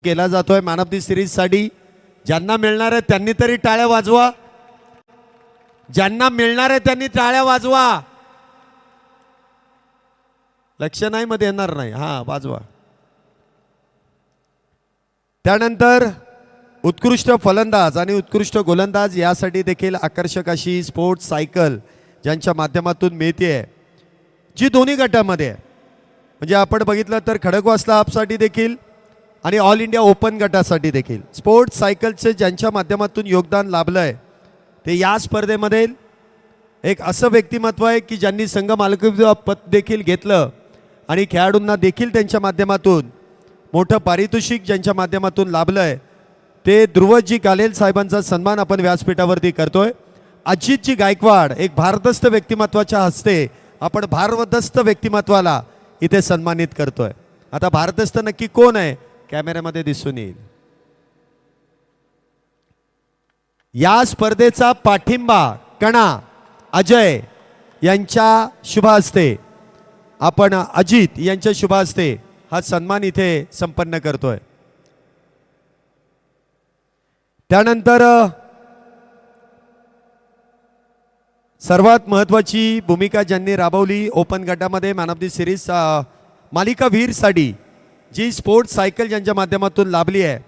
केला जातोय man of the series साठी। ज्यांना मिळणार आहे त्यांनी तरी टाळ्या वाजवा, ज्यांना मिळणार आहे त्यांनी टाळ्या वाजवा। लक्ष नाही मध्ये येणार नाही, हा वाजवा। त्यानंतर उत्कृष्ट फलंदाज आणि उत्कृष्ट गोलंदाज यासाठी देखील आकर्षक अशी स्पोर्ट्स सायकल ज्यांच्या माध्यमातून मिळते, जी दोन्ही गटामध्ये आहे। म्हणजे आपण बघितलं तर खडकवासला हाफसाठी देखील आणि ऑल इंडिया ओपन गटासाठी देखील स्पोर्ट्स सायकलचे ज्यांच्या माध्यमातून योगदान लाभलंय ते या स्पर्धेमध्ये एक असं व्यक्तिमत्व आहे की ज्यांनी संघ मालकीपद देखील घेतलं आणि खेळाडूंना देखील त्यांच्या माध्यमातून मोठं पारितोषिक ज्यांच्या माध्यमातून लाभलंय ते ध्रुवजी कालेल साहेबांचा सन्मान आपण व्यासपीठावरती करतोय। अजितजी गायकवाड एक भारदस्त व्यक्तिमत्वाच्या हस्ते आपण भारदस्त व्यक्तिमत्वाला इथे सन्मानित करतोय। आता भारदस्त नक्की कोण आहे कॅमेऱ्यामध्ये दिसून येईल। या स्पर्धेचा पाठिंबा कणा अजय यांच्या शुभ हस्ते आपण अजित यांच्या शुभ हस्ते हा सन्मान इथे संपन्न करतोय। त्यानंतर सर्वात महत्त्वाची भूमिका ज्यांनी राबवली ओपन गटामध्ये मॅन ऑफ द सिरीज मालिकावीरसाठी जी स्पोर्ट्स सायकल ज्यांच्या माध्यमातून लाभली आहे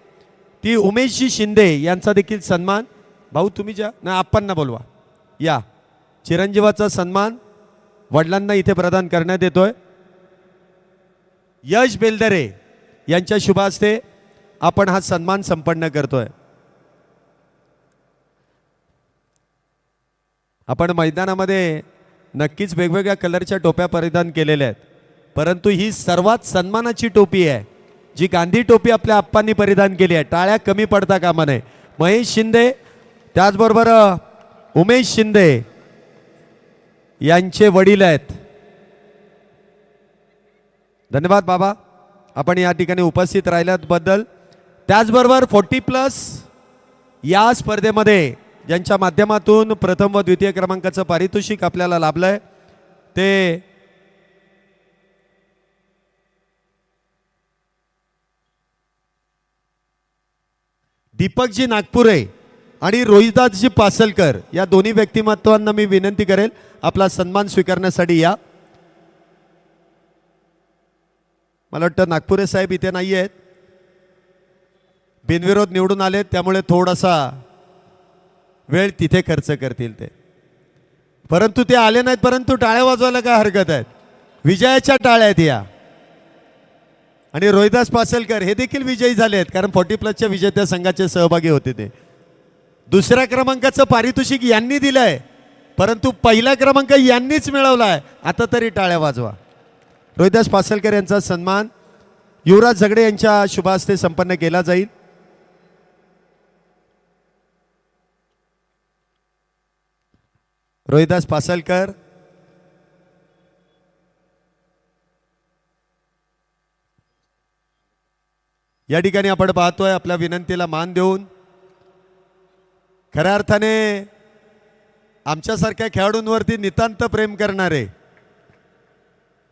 ती उमेशजी शिंदे यांचा देखील सन्मान। भाऊ तुम्ही ज्या ना आप्पांना बोलवा या। चिरंजीवाचा सन्मान वडिलांना इथे प्रदान करण्यात येतोय। यश बेलदरे यांच्या शुभ हस्ते आपण हा सन्मान संपन्न करतोय। आपण मैदानामध्ये नक्कीच वेगवेगळ्या कलरच्या टोप्या परिधान केलेल्या आहेत, परंतु ही सर्वात सन्मानाची टोपी आहे जी गांधी टोपी आपल्या आप्पांनी परिधान केली आहे। टाळ्या कमी पडता कामा नये। महेश शिंदे त्याचबरोबर उमेश शिंदे यांचे वडील आहेत। धन्यवाद बाबा आपण या ठिकाणी उपस्थित राहिल्याबद्दल। त्याचबरोबर 40+ या स्पर्धेमध्ये ज्यांच्या माध्यमातून प्रथम व द्वितीय क्रमांकाचं पारितोषिक आपल्याला लाभलंय ते दीपकजी नागपुरे आणि रोहिदासजी पासलकर या दोन्ही व्यक्तिमत्वांना मी विनंती करेल आपला सन्मान स्वीकारण्यासाठी या। मला वाटतं नागपुरे साहेब इथे नाही आहेत, बिनविरोध निवडून आले त्यामुळे थोडासा वेळ तिथे खर्च करतील ते, परंतु ते आले नाहीत। परंतु टाळ्या वाजवायला काय हरकत आहे, विजयाच्या टाळ्या आहेत या। आणि रोहिदास पासलकर हे देखील विजयी झाले आहेत कारण 40+ विजेत्या संघाचे सहभागी होते ते। दुसऱ्या क्रमांकाचं पारितोषिक यांनी दिलंय परंतु पहिला क्रमांक यांनीच मिळवलाय। आता तरी टाळ्या वाजवा। रोहिदास पासलकर यांचा सन्मान युवराज झगडे यांच्या शुभ हस्ते संपन्न केला जाईल। रोहिदास पासलकर या ठिकाणी आपण पाहतोय आपल्या विनंतीला मान देऊन खऱ्या अर्थाने आमच्यासारख्या खेळाडूंवरती नितांत प्रेम करणारे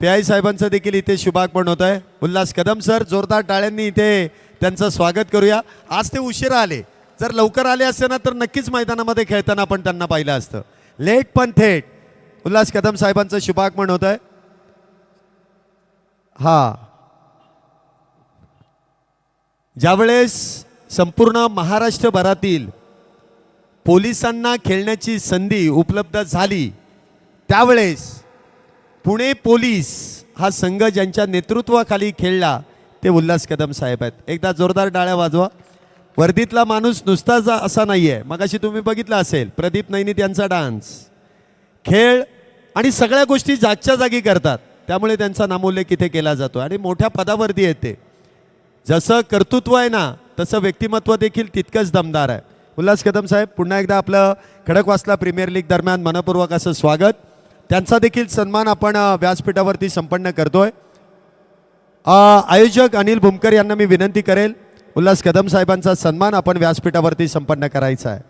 पीआय साहेबांचं देखील इथे शुभागमन होत आहे। उल्हास कदम सर जोरदार टाळ्यांनी इथे त्यांचं स्वागत करूया। आज ते उशिरा आले, जर लवकर आले असते ना तर नक्कीच मैदानामध्ये खेळताना आपण त्यांना पाहिलं असतं। लेट पण थेट उल्हास कदम साहेबांचं शुभागमन होत आहे। हा ज्यावेळेस संपूर्ण महाराष्ट्रभरातील पोलिसांना खेळण्याची संधी उपलब्ध झाली त्यावेळेस पुणे पोलीस हा संघ ज्यांच्या नेतृत्वाखाली खेळला ते उल्हास कदम साहेब आहेत। एकदा जोरदार टाळ्या वाजवा। वर्दीतला माणूस नुसता असा नाहीये, मगाशी तुम्ही बघितलं असेल प्रदीप नैनित यांचा डान्स, खेळ आणि सगळ्या गोष्टी जागच्या जागी करतात त्यामुळे त्यांचा नामोल्लेख इथे केला जातो आणि मोठ्या पदावरती येते। जसं कर्तृत्व आहे ना तसं व्यक्तिमत्व देखील तितकंच दमदार आहे। उल्हास कदम साहेब पुन्हा एकदा आपलं खडकवासला प्रीमियर लीग दरम्यान मनपूर्वक असं स्वागत। त्यांचा देखील सन्मान आपण व्यासपीठावरती संपन्न करतोय। आयोजक अनिल भूमकर यांना मी विनंती करेल उल्हास कदम साहेबांचा सन्मान आपण व्यासपीठावरती संपन्न करायचा आहे।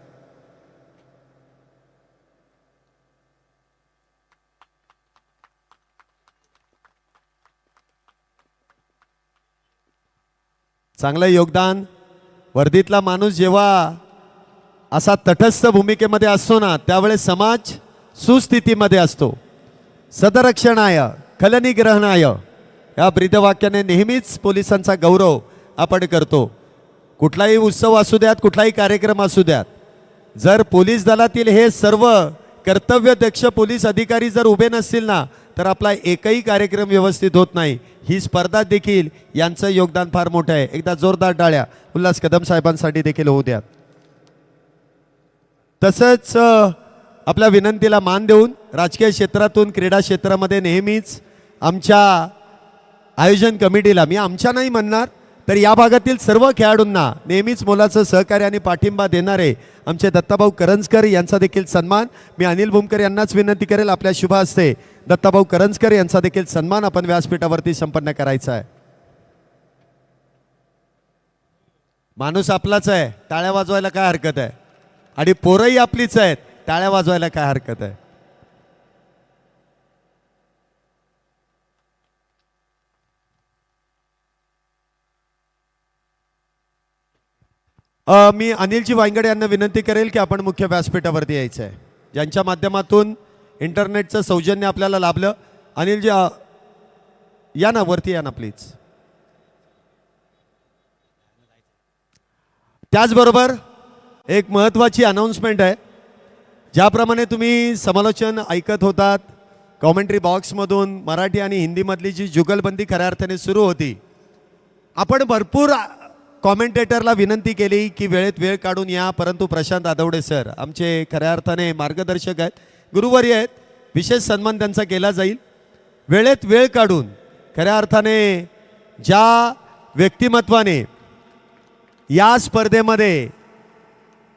चांगलं योगदान. वर्दीतला माणूस जेव्हा असा तटस्थ भूमिकेमध्ये असतो ना, त्यावेळेस समाज सुस्थितीमध्ये असतो. सदरक्षणाय खलनिग्रहणाय या ब्रीदवाक्याने नेहमीच पोलिसांचा गौरव आपण करतो. कुठलाही उत्सव असू द्यात, कुठलाही कार्यक्रम असू द्यात, जर पोलीस दलातील हे सर्व कर्तव्यदक्ष पोलीस अधिकारी जर उभे नसतील ना, तर आपला एकही कार्यक्रम व्यवस्थित होत नाही. ही स्पर्धा देखील यांचं योगदान फार मोठं आहे. एकदा जोरदार टाळ्या उल्हास कदम साहेबांसाठी देखील होऊ द्या. तसंच आपल्या विनंतीला मान देऊन राजकीय क्षेत्रातून क्रीडा क्षेत्रामध्ये नेहमीच आमच्या आयोजन कमिटीला, मी आमच्या नाही म्हणणार तर या भागातील सर्व खेळाडूंना नेहमीच मोलाचं सहकार्य आणि पाठिंबा देणारे आमचे दत्ताभाऊ करंजकर यांचा देखील सन्मान मी अनिल भूमकर यांनाच विनंती करेल. आपल्या शुभ हस्ते दत्ताभाऊ करंजकर यांचा देखील सन्मान आपण व्यासपीठावरती संपन्न करायचा आहे. माणूस आपलाच आहे, टाळ्या वाजवायला काय हरकत आहे, आणि पोरही आपलीच आहेत, टाळ्या वाजवायला काय हरकत आहे. मी अनिलजी वांगडे यांना विनंती करेल की आपण मुख्य व्यासपीठावरती यायचं आहे, ज्यांच्या माध्यमातून इंटरनेटचं सौजन्य आपल्याला लाभलं. अनिलजी या ना, वरती या ना प्लीज. त्याचबरोबर एक महत्त्वाची अनाउन्समेंट आहे. ज्याप्रमाणे तुम्ही समालोचन ऐकत होतात कॉमेंट्री बॉक्समधून, मराठी आणि हिंदीमधली जी जुगलबंदी खऱ्या अर्थाने सुरू होती, आपण भरपूर कॉमेंटेटरला विनंती केली की वेळेत वेळ काढून या, परंतु प्रशांत आदवडे सर आमचे खऱ्या अर्थाने मार्गदर्शक आहेत, गुरुवारी आहेत, विशेष सन्मान त्यांचा केला जाईल. वेळेत वेळ काढून खऱ्या अर्थाने ज्या व्यक्तिमत्वाने या स्पर्धेमध्ये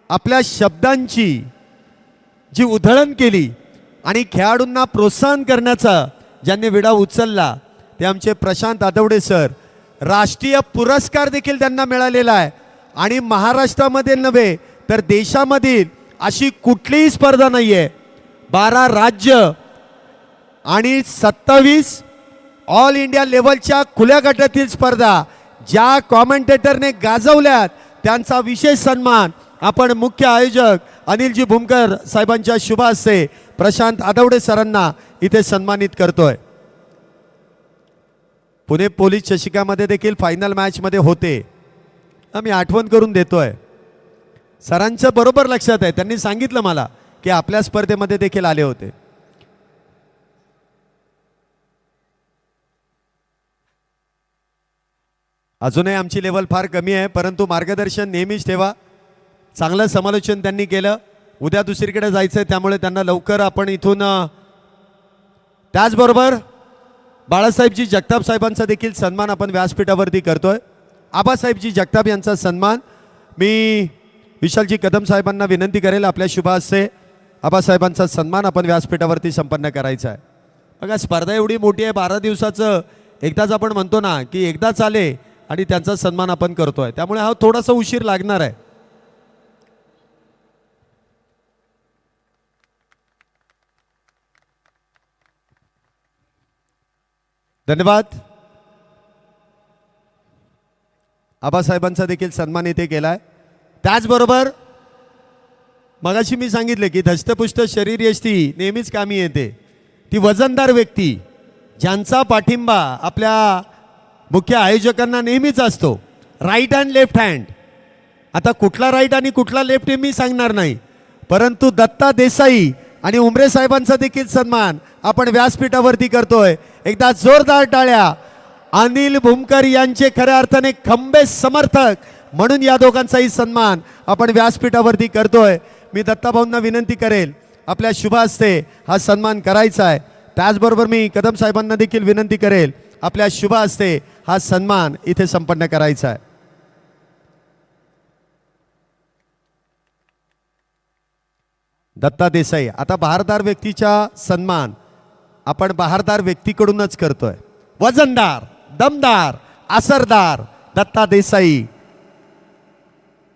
आपल्या शब्दांची जी उधळण केली आणि खेळाडूंना प्रोत्साहन करण्याचा ज्यांनी विडा उचलला, ते आमचे प्रशांत आदवडे सर. राष्ट्रीय पुरस्कार देखील त्यांना मिळालेला आहे, आणि महाराष्ट्रामध्ये नव्हे तर देशामधील अशी कुठलीही स्पर्धा नाही आहे. 12 राज्य आणि 27 ऑल इंडिया लेवलच्या खुल्या गटातील स्पर्धा ज्या कॉमेंटेटरने गाजवल्यात, त्यांचा विशेष सन्मान आपण मुख्य आयोजक अनिलजी भूमकर साहेबांच्या शुभ हस्ते प्रशांत आदवडे सरांना इथे सन्मानित करतोय. पुणे पोलीस चषकामध्ये देखील फायनल मॅचमध्ये होते, आम्ही आठवण करून देतोय. सरांचं बरोबर लक्षात आहे, त्यांनी सांगितलं मला की आपल्या स्पर्धेमध्ये देखील आले होते. अजूनही आमची लेवल फार कमी आहे, परंतु मार्गदर्शन नेहमीच ठेवा. चांगलं समालोचन त्यांनी केलं. उद्या दुसरीकडे जायचं आहे, त्यामुळे त्यांना लवकर आपण इथून. त्याचबरोबर बाळासाहेबजी जगताप साहेबांचा देखील सन्मान आपण व्यासपीठावरती करतोय. आबासाहेबजी जगताप यांचा सन्मान मी विशालजी कदम साहेबांना विनंती करेल, आपल्या शुभ हस्ते आबासाहेबांचा सन्मान आपण व्यासपीठावरती संपन्न करायचा आहे. बघा, स्पर्धा एवढी मोठी आहे, 12 दिवसाचं एकदाच आपण म्हणतो ना की एकदाच आले आणि त्यांचा सन्मान आपण करतोय, त्यामुळे हा थोडासा उशीर लागणार आहे. धन्यवाद. आबासाहेबांचा देखील सन्मान इथे केलाय. त्याचबरोबर मगाशी मी सांगितले की धष्टपुष्ट शरीर यष्टी नेहमीच कामी येते. ती वजनदार व्यक्ती ज्यांचा पाठिंबा आपल्या मुख्य आयोजकांना नेहमीच असतो. राईट हँड लेफ्ट हँड, आता कुठला राईट आणि कुठला लेफ्ट हे मी सांगणार नाही, परंतु दत्ता देसाई आणि उमरे साहेबांचा देखील सन्मान आपण व्यासपीठावरती करतोय. एकदा जोरदार टाळ्या. अनिल भूमकर यांचे खऱ्या अर्थाने खंबे समर्थक म्हणून या दोघांचाही सन्मान आपण व्यासपीठावरती करतोय. मी दत्ताभाऊंना विनंती करेल, आपल्या शुभ हस्ते हा सन्मान करायचा आहे. त्याचबरोबर मी कदम साहेबांना देखील विनंती करेल, आपल्या शुभ हस्ते हा सन्मान इथे संपन्न करायचा आहे. दत्ता देसाई. आता बहारदार व्यक्तीचा सन्मान आपण बहारदार व्यक्तीकडूनच करतोय. वजनदार, दमदार, असरदार दत्ता देसाई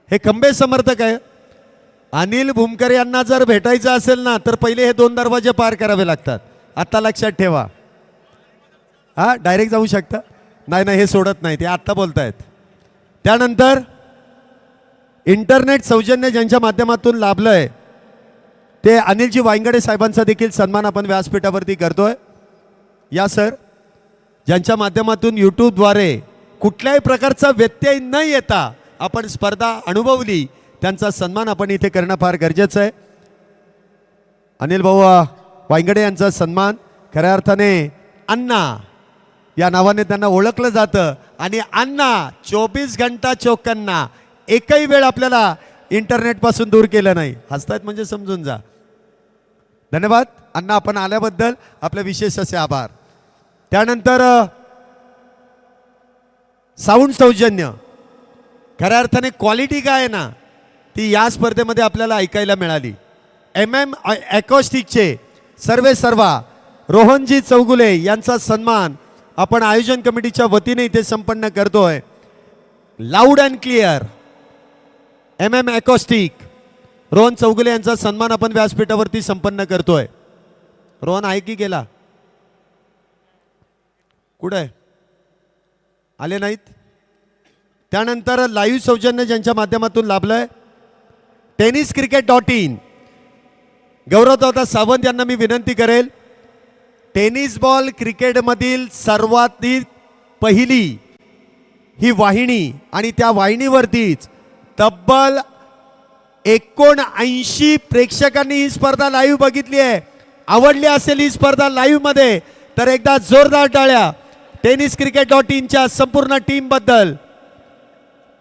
हे खंबे समर्थक आहे. अनिल भूमकर यांना जर भेटायचं असेल ना, तर पहिले हे 2 दरवाजे पार करावे लागतात. आता लक्षात ठेवा. हा, डायरेक्ट जाऊ शकता? नाही नाही, हे सोडत नाही, ते आत्ता बोलतायत. त्यानंतर इंटरनेट सौजन्य ज्यांच्या माध्यमातून लाभलंय ते अनिलजी वायंगडे साहेबांचा देखील सन्मान आपण व्यासपीठावरती करतोय. या सर, ज्यांच्या माध्यमातून यूट्यूबद्वारे कुठल्याही प्रकारचा व्यत्यय न येता आपण स्पर्धा अनुभवली, त्यांचा सन्मान आपण इथे करणं फार गरजेचं आहे. अनिल भाऊ वायंगडे यांचा सन्मान, खऱ्या अर्थाने अण्णा या नावाने त्यांना ओळखलं जातं आणि अण्णा 24 घंटा चौकन्ना, एकही वेळ आपल्याला इंटरनेटपासून दूर केलं नाही. हसतायत म्हणजे समजून जा. धन्यवाद अण्णा, आपण आल्याबद्दल आपले विशेष असे आभार. त्यानंतर साऊंड सौजन्य, खऱ्या अर्थाने क्वालिटी काय आहे ना ती या स्पर्धेमध्ये आपल्याला ऐकायला मिळाली. MM ॲकॉस्टिकचे सर्वा रोहनजी चौगुले यांचा सन्मान आपण आयोजन कमिटीच्या वतीने इथे संपन्न करतोय. Loud and clear MM acoustic Rohan Chougule यांचा सन्मान आपण व्यासपीठावरती संपन्न करतोय. रोहन आहे की गेला? कुठे आले नाहीत? त्यानंतर लाईव्ह सौजन्य ज्यांच्या माध्यमातून लाभलंय tenniscricket.in, गौरवदादा सावंत यांना मी विनंती करेल, टेनिस बॉल क्रिकेटमधील सर्वाधिक पहिली ही वाहिनी आणि त्या वाहिनीवरतीच तब्बल 79 प्रेक्षकांनी ही स्पर्धा लाईव्ह बघितली आहे. आवडली असेल ही स्पर्धा लाईव्ह मध्ये तर एकदा जोरदार टाळ्या tenniscricket.inच्या संपूर्ण टीम बद्दल.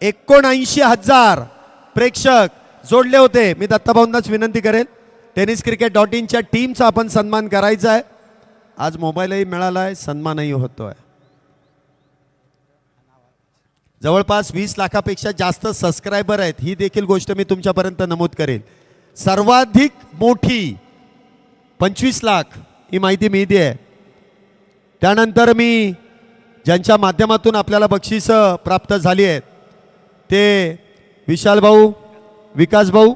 79,000 प्रेक्षक जोडले होते. मी दत्ताभाऊंनाच विनंती करेल tenniscricket.inच्या टीमचा आपण सन्मान करायचा आहे. आज मोबाईलही मिळाला आहे, सन्मानही होतोय. जवळपास 20 लाखापेक्षा जास्त सबस्क्रायबर आहेत, ही देखील गोष्ट मी तुमच्यापर्यंत नमूद करेल. सर्वाधिक मोठी 25 लाख ही माहिती मिळते आहे. त्यानंतर मी ज्यांच्या माध्यमातून आपल्याला बक्षीस प्राप्त झाली आहेत ते विशाल भाऊ, विकास भाऊ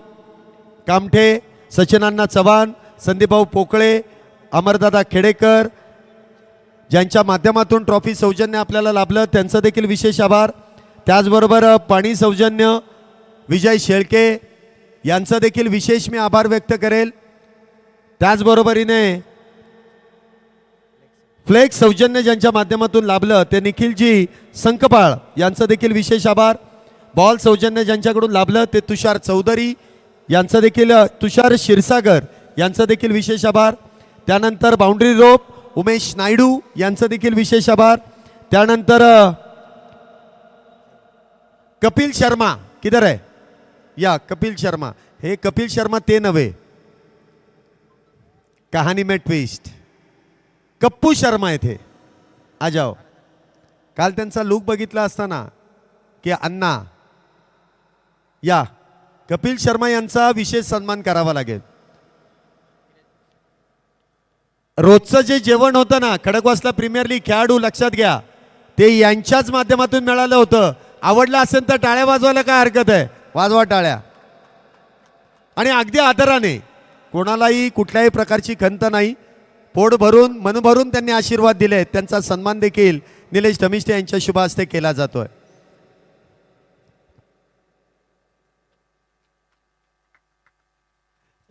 कामठे, सचिनांना चव्हाण, संदीपभाऊ पोकळे, अमरदादा खेडेकर, ज्यांच्या माध्यमातून ट्रॉफी सौजन्य आपल्याला लाभलं त्यांचं देखील विशेष आभार. त्याचबरोबर पाणी सौजन्य विजय शेळके यांचं देखील विशेष मी आभार व्यक्त करेल. त्याचबरोबरीने फ्लेक्स सौजन्य ज्यांच्या माध्यमातून लाभलं ते निखिलजी संकपाळ यांचं देखील विशेष आभार. बॉल सौजन्य ज्यांच्याकडून लाभलं ते तुषार चौधरी यांचं देखील, तुषार क्षीरसागर यांचं देखील विशेष आभार. त्यानंतर बाउंड्री रोप उमेश नायडू यांचं देखील विशेष आभार. त्यानंतर कपिल शर्मा किधर आहे? या कपिल शर्मा, हे कपिल शर्मा ते नव्हे, कहाणी में ट्विस्ट, कप्पू शर्मा येथे आ जाओ. काल त्यांचा लुक बघितला असताना की अण्णा या कपिल शर्मा यांचा विशेष सन्मान करावा लागेल. रोजचं जे जेवण होतं ना खडकवासला प्रीमियर लीग खेळाडू, लक्षात घ्या ते यांच्याच माध्यमातून मिळालं होतं. आवडलं असेल तर टाळ्या वाजवायला काय हरकत आहे? वाजवा टाळ्या. आणि अगदी आदराने, कोणालाही कुठल्याही प्रकारची खंत नाही, पोट भरून मन भरून त्यांनी आशीर्वाद दिले. त्यांचा सन्मान देखील निलेश धमिष्टे यांच्या शुभ हस्ते केला जातोय.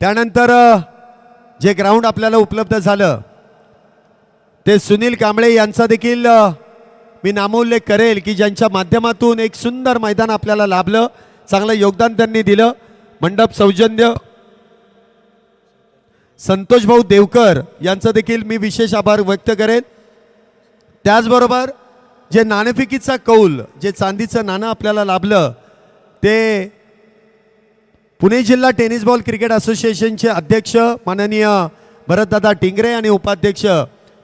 त्यानंतर जे ग्राउंड आपल्याला उपलब्ध झालं ते सुनील कांबळे यांचा देखील मी नामोल्लेख करेल की ज्यांच्या माध्यमातून एक सुंदर मैदान आपल्याला लाभलं, चांगलं योगदान त्यांनी दिलं. मंडप सौजन्य संतोष भाऊ देवकर यांचा देखील मी विशेष आभार व्यक्त करेन. त्याचबरोबर जे नाणेफेकीचा कौल, जे चांदीचं नाणं आपल्याला लाभलं ते पुणे जिल्हा टेनिस बॉल क्रिकेट असोसिएशनचे अध्यक्ष माननीय भरतदादा टिंगरे आणि उपाध्यक्ष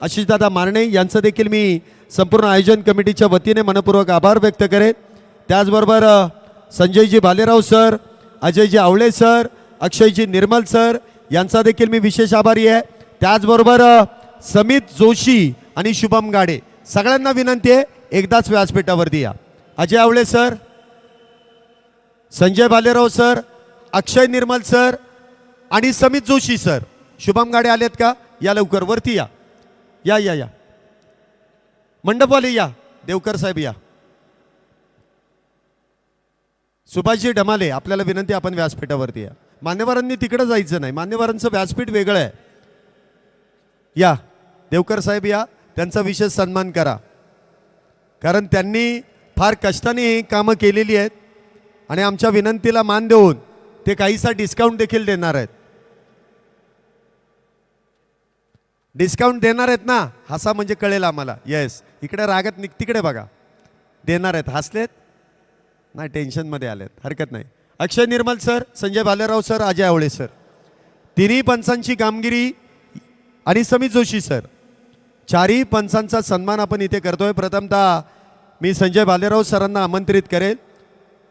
आशिषदादा मारणे यांचं देखील मी संपूर्ण आयोजन कमिटीच्या वतीने मनपूर्वक आभार व्यक्त करेन. त्याचबरोबर संजयजी भालेराव सर, अजयजी आवळे सर, अक्षयजी निर्मल सर यांचा देखील मी विशेष आभारी आहे. त्याचबरोबर समित जोशी आणि शुभम गाडे सगळ्यांना विनंती आहे एकदाच व्यासपीठावरती या. अजय आवळे सर, संजय भालेराव सर, अक्षय निर्मल सर आणि समित जोशी सर. शुभम गाडे आलेत का? या लवकर वरती या. या या या मंडपवाले या. देवकर साहेब या. सुभाषजी ढमाले आपल्याला विनंती, आपण व्यासपीठावरती या. मान्यवरांनी तिकडे जायचं नाही, मान्यवरांचं व्यासपीठ वेगळं आहे. या देवकर साहेब या, त्यांचा विशेष सन्मान करा, कारण त्यांनी फार कष्टाने कामं केलेली आहेत आणि आमच्या विनंतीला मान देऊन ते काहीसा डिस्काउंट देखील देणार आहेत. डिस्काउंट देणार आहेत ना, हसा म्हणजे कळेल आम्हाला. येस, इकडे रागत तिकडे बघा, देणार आहेत. हसलेत नाही, टेन्शनमध्ये आलेत, हरकत नाही. अक्षय निर्मल सर, संजय भालेराव सर, अजय आवळे सर, तिन्ही पंचांची कामगिरी आणि समित जोशी सर, चारही पंचांचा सन्मान आपण इथे करतोय. प्रथमतः मी संजय भालेराव सरांना आमंत्रित करेल.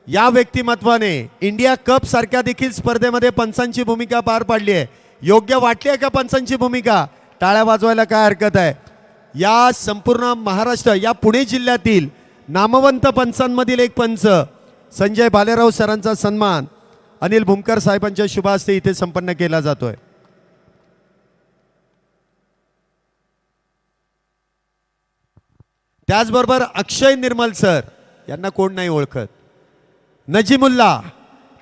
या व्यक्तिमत्वाने इंडिया कप सारख्या देखील स्पर्धेमध्ये पंचांची भूमिका पार पाडली आहे. योग्य वाटली आहे का पंचांची भूमिका? टाळ्या वाजवायला काय हरकत आहे. या संपूर्ण महाराष्ट्र, या पुणे जिल्ह्यातील नामवंत पंचांमधील एक पंच संजय भालेराव सरांचा सन्मान अनिल भूमकर साहेबांच्या शुभ हस्ते इथे संपन्न केला जातोय. त्याचबरोबर अक्षय निर्मल सर, यांना कोण नाही ओळखत, नजीमुल्ला,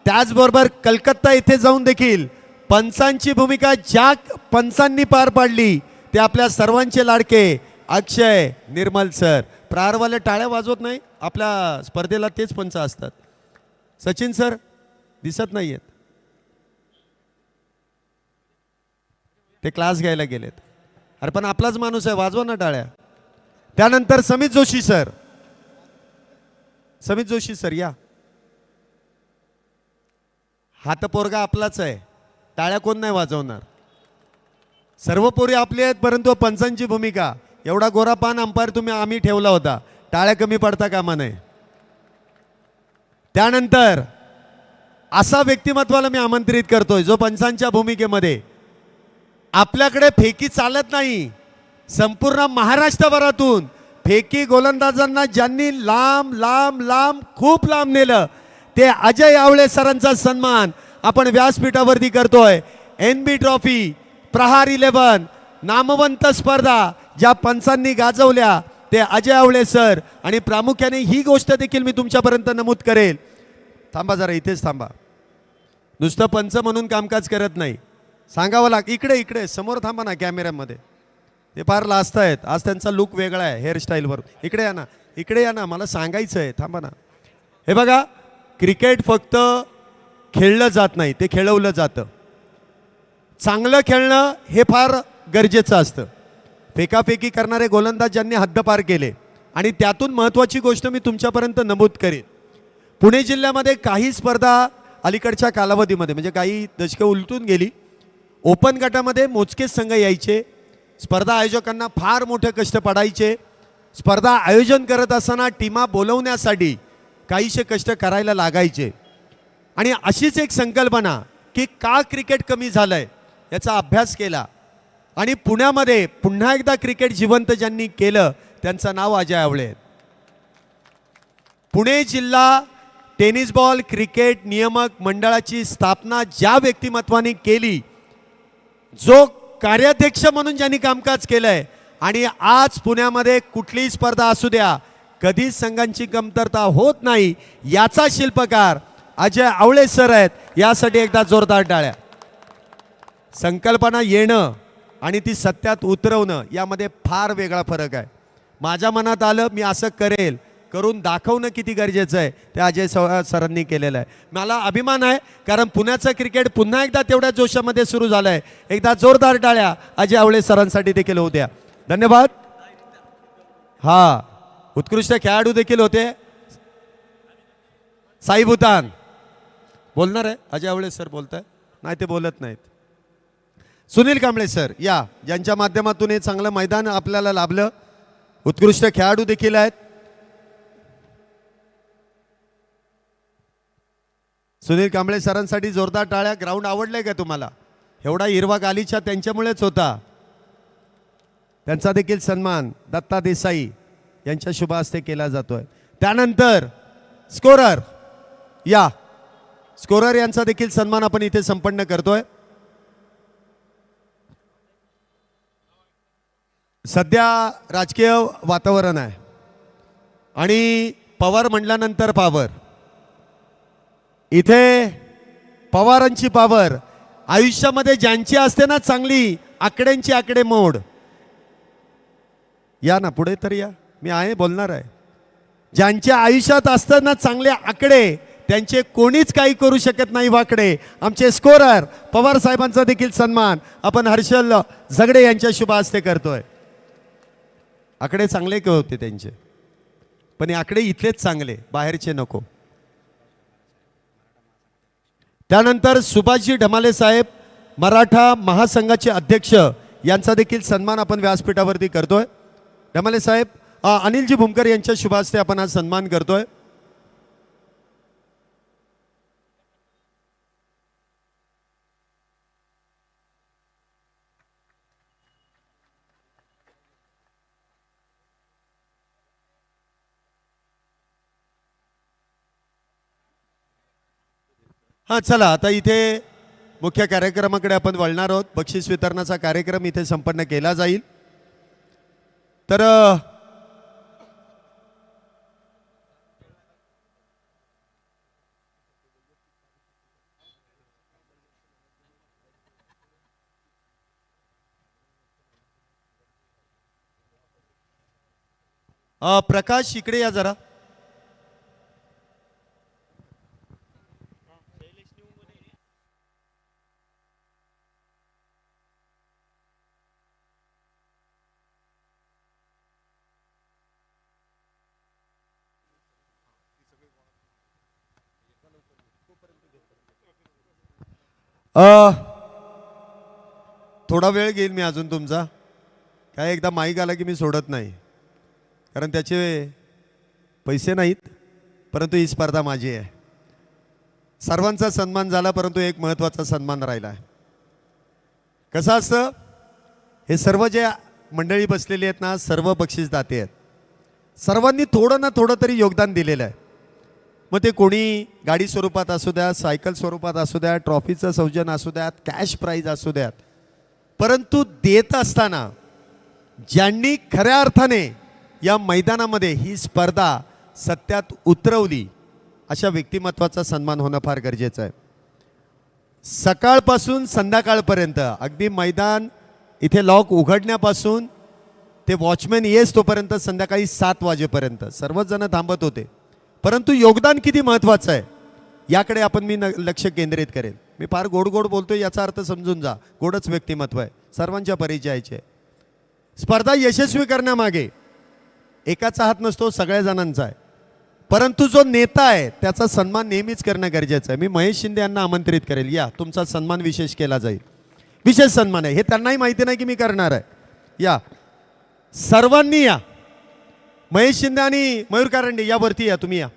त्याचबरोबर कलकत्ता येथे जाऊन देखील पंचांची भूमिका ज्या पंचांनी पार पाडली ते आपल्या सर्वांचे लाडके अक्षय निर्मल सर. प्रहारवाले टाळ्या वाजवत नाही, आपल्या स्पर्धेला तेच पंच असतात. सचिन सर दिसत नाहीयेत, ते क्लास घ्यायला गेलेत. अरे पण आपलाच माणूस आहे, वाजवा ना टाळ्या. त्यानंतर समित जोशी सर, समित जोशी सर या. हात पोरगा आपलाच आहे, टाळ्या कोण नाही वाजवणार. सर्व पोरी आपली आहेत, परंतु पंचांची भूमिका, एवढा गोरा पान अंपायर आम्ही ठेवला होता, टाळ्या कमी पडता कामा नये. त्यानंतर असा व्यक्तिमत्वाला मी आमंत्रित करतोय जो पंचांच्या भूमिकेमध्ये, आपल्याकडे फेकी चालत नाही, संपूर्ण महाराष्ट्रभरातून फेकी गोलंदाजांना ज्यांनी लांब लांब लांब खूप लांब नेलं ते अजय आवळे सरांचा सन्मान आपण व्यासपीठावरती करतोय. NB ट्रॉफी, प्रहार 11 नामवंत स्पर्धा ज्या पंचांनी गाजवल्या ते अजय आवळे सर. आणि प्रामुख्याने ही गोष्ट देखील मी तुमच्यापर्यंत नमूद करेल. थांबा जरा, इथेच थांबा. नुसतं पंच म्हणून कामकाज करत नाही, सांगावं लाग. इकडे इकडे समोर थांबा ना कॅमेऱ्यामध्ये, ते फार लाजत आहेत. आज त्यांचा लुक वेगळा आहे हेअरस्टाईलवर. इकडे या ना, इकडे या ना, मला सांगायचं आहे, थांबा ना. हे बघा, क्रिकेट फक्त खेळलं जात नाही, ते खेळवलं जातं. चांगलं खेळणं हे फार गरजेचं असतं. फेकाफेकी करणारे गोलंदाज ज्यांनी हद्दपार केले, आणि त्यातून महत्त्वाची गोष्ट मी तुमच्यापर्यंत नमूद करेन. पुणे जिल्ह्यामध्ये काही स्पर्धा अलीकडच्या कालावधीमध्ये, म्हणजे काही दशकं उलटून गेली, ओपन गटामध्ये मोजकेच संघ यायचे. स्पर्धा आयोजकांना फार मोठे कष्ट पडायचे. स्पर्धा आयोजन करत असताना टीमा बोलवण्यासाठी काहीशे कष्ट करायला लागायचे. आणि अशीच एक संकल्पना की का क्रिकेट कमी झालंय याचा अभ्यास केला, आणि पुण्यामध्ये पुन्हा एकदा क्रिकेट जिवंत ज्यांनी केलं त्यांचं नाव अजय आवळे. पुणे जिल्हा टेनिस बॉल क्रिकेट नियामक मंडळाची स्थापना ज्या व्यक्तिमत्वाने केली, जो कार्याध्यक्ष म्हणून ज्यांनी कामकाज केलंय, आणि आज पुण्यामध्ये कुठलीही स्पर्धा असू द्या कधीच संघांची कमतरता होत नाही, याचा शिल्पकार अजय आवळे सर आहेत. यासाठी एकदा जोरदार टाळ्या. संकल्पना येणं आणि ती सत्यात उतरवणं यामध्ये फार वेगळा फरक आहे. माझ्या मनात आलं, मी असं करेल, करून दाखवणं किती गरजेचं आहे ते अजय सरांनी केलेलं आहे. मला अभिमान आहे, कारण पुण्याचं क्रिकेट पुन्हा एकदा तेवढ्या जोशामध्ये सुरू झालं आहे. एकदा जोरदार टाळ्या अजय आवळे सरांसाठी देखील होत्या. धन्यवाद. हा, उत्कृष्ट खेळाडू देखील होते. साई भूतान बोलणार आहे, अजय आवळे सर बोलताय, नाही ते बोलत नाहीत. सुनील कांबळे सर या, ज्यांच्या माध्यमातून हे चांगलं मैदान आपल्याला लाभलं. उत्कृष्ट खेळाडू देखील आहेत. सुनील कांबळे सरांसाठी जोरदार टाळ्या. ग्राउंड आवडलंय का तुम्हाला? एवढा हिरवा गालीचा त्यांच्यामुळेच होता. त्यांचा देखील सन्मान दत्ता देसाई यांच्या शुभ हस्ते केला जातोय. त्यानंतर स्कोरर या, स्कोरर यांचा देखील सन्मान आपण इथे संपन्न करतोय. सध्या राजकीय वातावरण आहे आणि पवार म्हटल्यानंतर पावर. इथे पवारांची पावर आयुष्यामध्ये ज्यांची असते ना चांगली आकड्यांची आकडेमोड. या ना पुढे तर या, मी आहे बोलणार आहे. ज्यांच्या आयुष्यात असतं ना चांगले आकडे त्यांचे कोणीच काही करू शकत नाही वाकडे. आमचे स्कोरर पवार साहेबांचा देखील सन्मान आपण हर्षल झगडे यांच्या शुभ हस्ते करतोय. आकडे चांगले के होते त्यांचे, पण हे आकडे इथलेच चांगले, बाहेरचे नको. त्यानंतर सुभाषजी ढमाले साहेब मराठा महासंघाचे अध्यक्ष यांचा देखील सन्मान आपण व्यासपीठावरती करतोय. ढमाले साहेब अनिलजी भूमकर यांच्या शुभ हस्ते आपण हा सन्मान करतोय. हां चला आता इथे मुख्य कार्यक्रमाकडे आपण वळणार आहोत. बक्षीस वितरणाचा कार्यक्रम इथे संपन्न केला जाईल. तर प्रकाश इकडे या जरा. थोडा वेळ घेईल मी अजून तुमचा. काय एकदा माईक आला की मी सोडत नाही, कारण त्याचे पैसे नाहीत, परंतु ही स्पर्धा माझी आहे. सर्वांचा सन्मान झाला, परंतु एक महत्त्वाचा सन्मान राहिला आहे. कसं असतं, हे सर्व जे मंडळी बसलेली आहेत ना, सर्व बक्षीसदाते आहेत. सर्वांनी थोडं ना थोडं तरी योगदान दिलेलं आहे. मग ते कोणी गाडी स्वरूपात असू द्या, सायकल स्वरूपात असू द्या, ट्रॉफीचं सौजन्य असू द्यात, कॅश प्राईज असू द्यात, परंतु देत असताना ज्यांनी खऱ्या अर्थाने या मैदानामध्ये ही स्पर्धा सत्यात उतरवली अशा व्यक्तिमत्वाचा सन्मान होणं फार गरजेचं आहे. सकाळपासून संध्याकाळपर्यंत अगदी मैदान इथे लॉक उघडण्यापासून ते वॉचमॅन येस तोपर्यंत संध्याकाळी 7 वाजेपर्यंत सर्वच जण थांबत होते. परंतु योगदान किती महत्त्वाचं आहे याकडे आपण मी लक्ष केंद्रित करेन. मी फार गोड गोड बोलतोय याचा अर्थ समजून जा. गोडच व्यक्तिमत्व आहे, सर्वांच्या परिचयाचे. स्पर्धा यशस्वी करण्यामागे एकाचा हात नसतो, सगळ्या जणांचा आहे. परंतु जो नेता आहे त्याचा सन्मान नेहमीच करणं गरजेचं आहे. मी महेश शिंदे यांना आमंत्रित करेल, या तुमचा सन्मान विशेष केला जाईल. विशेष सन्मान आहे हे त्यांनाही माहिती नाही की मी करणार आहे. या सर्वांनी या. महेश शिंदे आणि मयूर कारंडे यावरती या, तुम्ही या.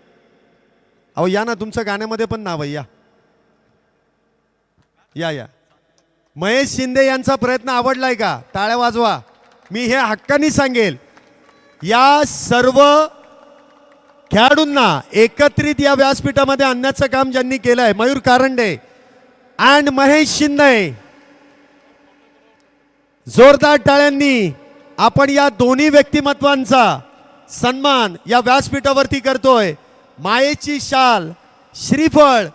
अहो या ना, तुमचं गाण्यामध्ये पण नाव आहे. या या या. महेश शिंदे यांचा प्रयत्न आवडलाय का? टाळ्या वाजवा. मी हे हक्कानी सांगेल, या सर्व खेळाडूंना एकत्रित या व्यासपीठामध्ये आणण्याचं काम ज्यांनी केलं आहे, मयूर कारंडे अँड महेश शिंदे, जोरदार टाळ्यांनी आपण या दोन्ही व्यक्तिमत्वांचा सन्मान या व्यासपीठावरती करतोय. मायेची शाल, श्रीफळ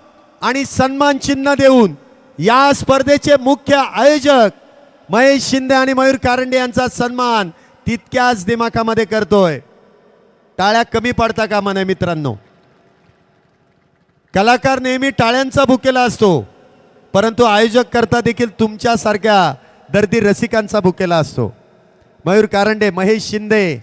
आणि सन्मान चिन्ह देऊन या स्पर्धेचे मुख्य आयोजक महेश शिंदे आणि मयूर कारंडे यांचा सन्मान तितक्याच दिमाखामध्ये करतोय. टाळ्या कमी पडता कामा नये मित्रांनो. कलाकार नेहमी टाळ्यांचा भुकेला असतो, परंतु आयोजक करता देखील तुमच्यासारख्या दर्दी रसिकांचा भुकेला असतो. मयूर कारंडे, महेश शिंदे,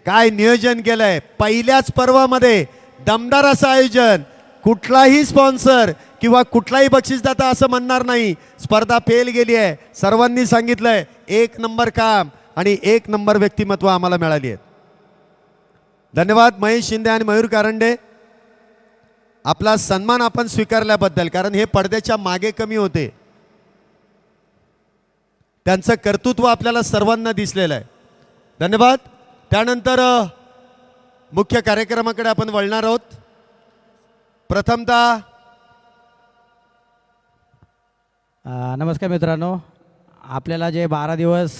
काय नियोजन केलंय. पहिल्याच पर्वामध्ये दमदार असं आयोजन. कुठलाही स्पॉन्सर किंवा कुठलाही बक्षीसदाता असं म्हणणार नाही स्पर्धा फेल गेली आहे. सर्वांनी सांगितलंय 1 नंबर काम आणि 1 नंबर व्यक्तिमत्व आम्हाला मिळाली आहेत. धन्यवाद महेश शिंदे आणि मयूर कारंडे, आपला सन्मान आपण स्वीकारल्याबद्दल. कारण हे पडद्याच्या मागे कमी होते, त्यांचं कर्तृत्व आपल्याला सर्वांना दिसलेलं आहे. धन्यवाद. त्यानंतर मुख्य कार्यक्रमाकडे आपण वळणार आहोत. प्रथमतः नमस्कार मित्रांनो. आपल्याला जे 12 दिवस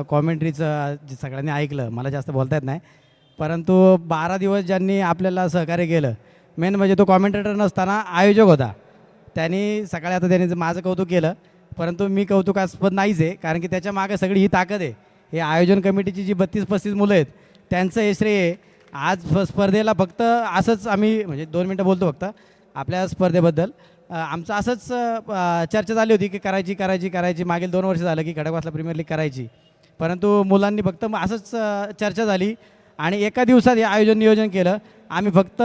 कॉमेंट्रीचं सगळ्यांनी ऐकलं, मला जास्त बोलता येत नाही, परंतु 12 दिवस ज्यांनी आपल्याला सहकार्य केलं मेन म्हणजे तो कॉमेंटेटर नसताना आयोजक होता. त्यांनी सकाळी आता त्यांनी माझं कौतुक केलं, परंतु मी कौतुकास्पद नाहीच आहे, कारण की त्याच्या मागे सगळी ही ताकद आहे. हे आयोजन कमिटीची जी 32-35 मुलं आहेत त्यांचं हे श्रेय आहे. आज स्पर्धेला फक्त असंच आम्ही म्हणजे 2 मिनटं बोलतो फक्त आपल्या स्पर्धेबद्दल. आमचं असंच चर्चा झाली होती की करायची मागील 2 वर्ष झालं की खडकवासला प्रीमियर लीग करायची, परंतु मुलांनी फक्त असंच चर्चा झाली आणि एका दिवसात हे आयोजन नियोजन केलं. आम्ही फक्त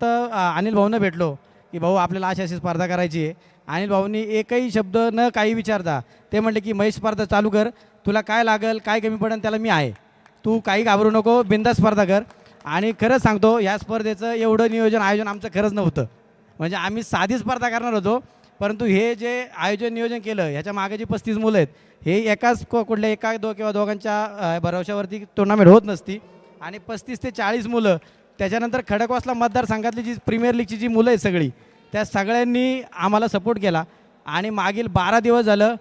अनिल भाऊंना भेटलो की भाऊ आपल्याला अशी स्पर्धा करायची आहे. अनिल भाऊंनी एकही शब्द न काही विचारता ते म्हटले की महेश स्पर्धा चालू कर, तुला काय लागेल काय कमी पडेल त्याला मी आहे, तू काही घाबरू नको, बिंदास स्पर्धा कर. आणि खरंच सांगतो या स्पर्धेचं एवढं नियोजन आयोजन आमचं खरंच नव्हतं. म्हणजे आम्ही साधी स्पर्धा करणार होतो, परंतु हे जे आयोजन नियोजन केलं ह्याच्या मागे जी 35 मुलं आहेत हे एकाच कुठल्या किंवा दोघांच्या भरोशावरती टुर्नामेंट होत नसती. आणि 35 ते 40 मुलं, त्याच्यानंतर खडकवासला मतदारसंघातली जी प्रीमियर लीगची जी मुलं आहेत सगळी, त्या सगळ्यांनी आम्हाला सपोर्ट केला. आणि मागील 12 दिवस झालं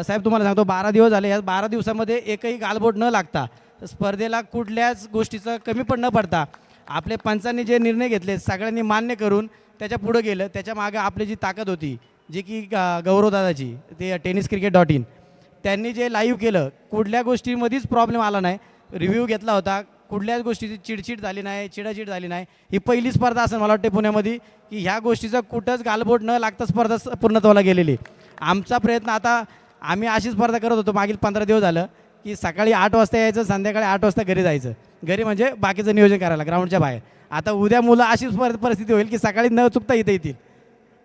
साहेब तुम्हाला सांगतो 12 दिवस झाले, या 12 दिवसामध्ये एकही गालबोट न लागता स्पर्धेला कुठल्याच गोष्टीचं कमी पण न पडता आपले पंचांनी जे निर्णय घेतले सगळ्यांनी मान्य करून त्याच्या पुढं गेलं. त्याच्या मागं आपली जी ताकद होती जी की गौरवदादाची ते tenniscricket.in त्यांनी जे लाईव्ह केलं, कुठल्या गोष्टीमध्येच प्रॉब्लेम आला नाही. रिव्ह्यू घेतला होता, कुठल्याच गोष्टीची चिडचिड झाली नाही, चिडाचिड झाली नाही. ही पहिली स्पर्धा असं मला वाटते पुण्यामध्ये की ह्या गोष्टीचं कुठंच गालबोट न लागता स्पर्धा पूर्णत्वाला गेलेली. आमचा प्रयत्न आता आम्ही अशी स्पर्धा करत होतो मागील 15 दिवस झालं की सकाळी 8 वाजता यायचं, संध्याकाळी 8 वाजता घरी जायचं. घरी म्हणजे बाकीचं नियोजन करायला ग्राउंडच्या बाहेर. आता उद्या मुलं अशी परिस्थिती होईल की सकाळी न चुकता इथे येतील.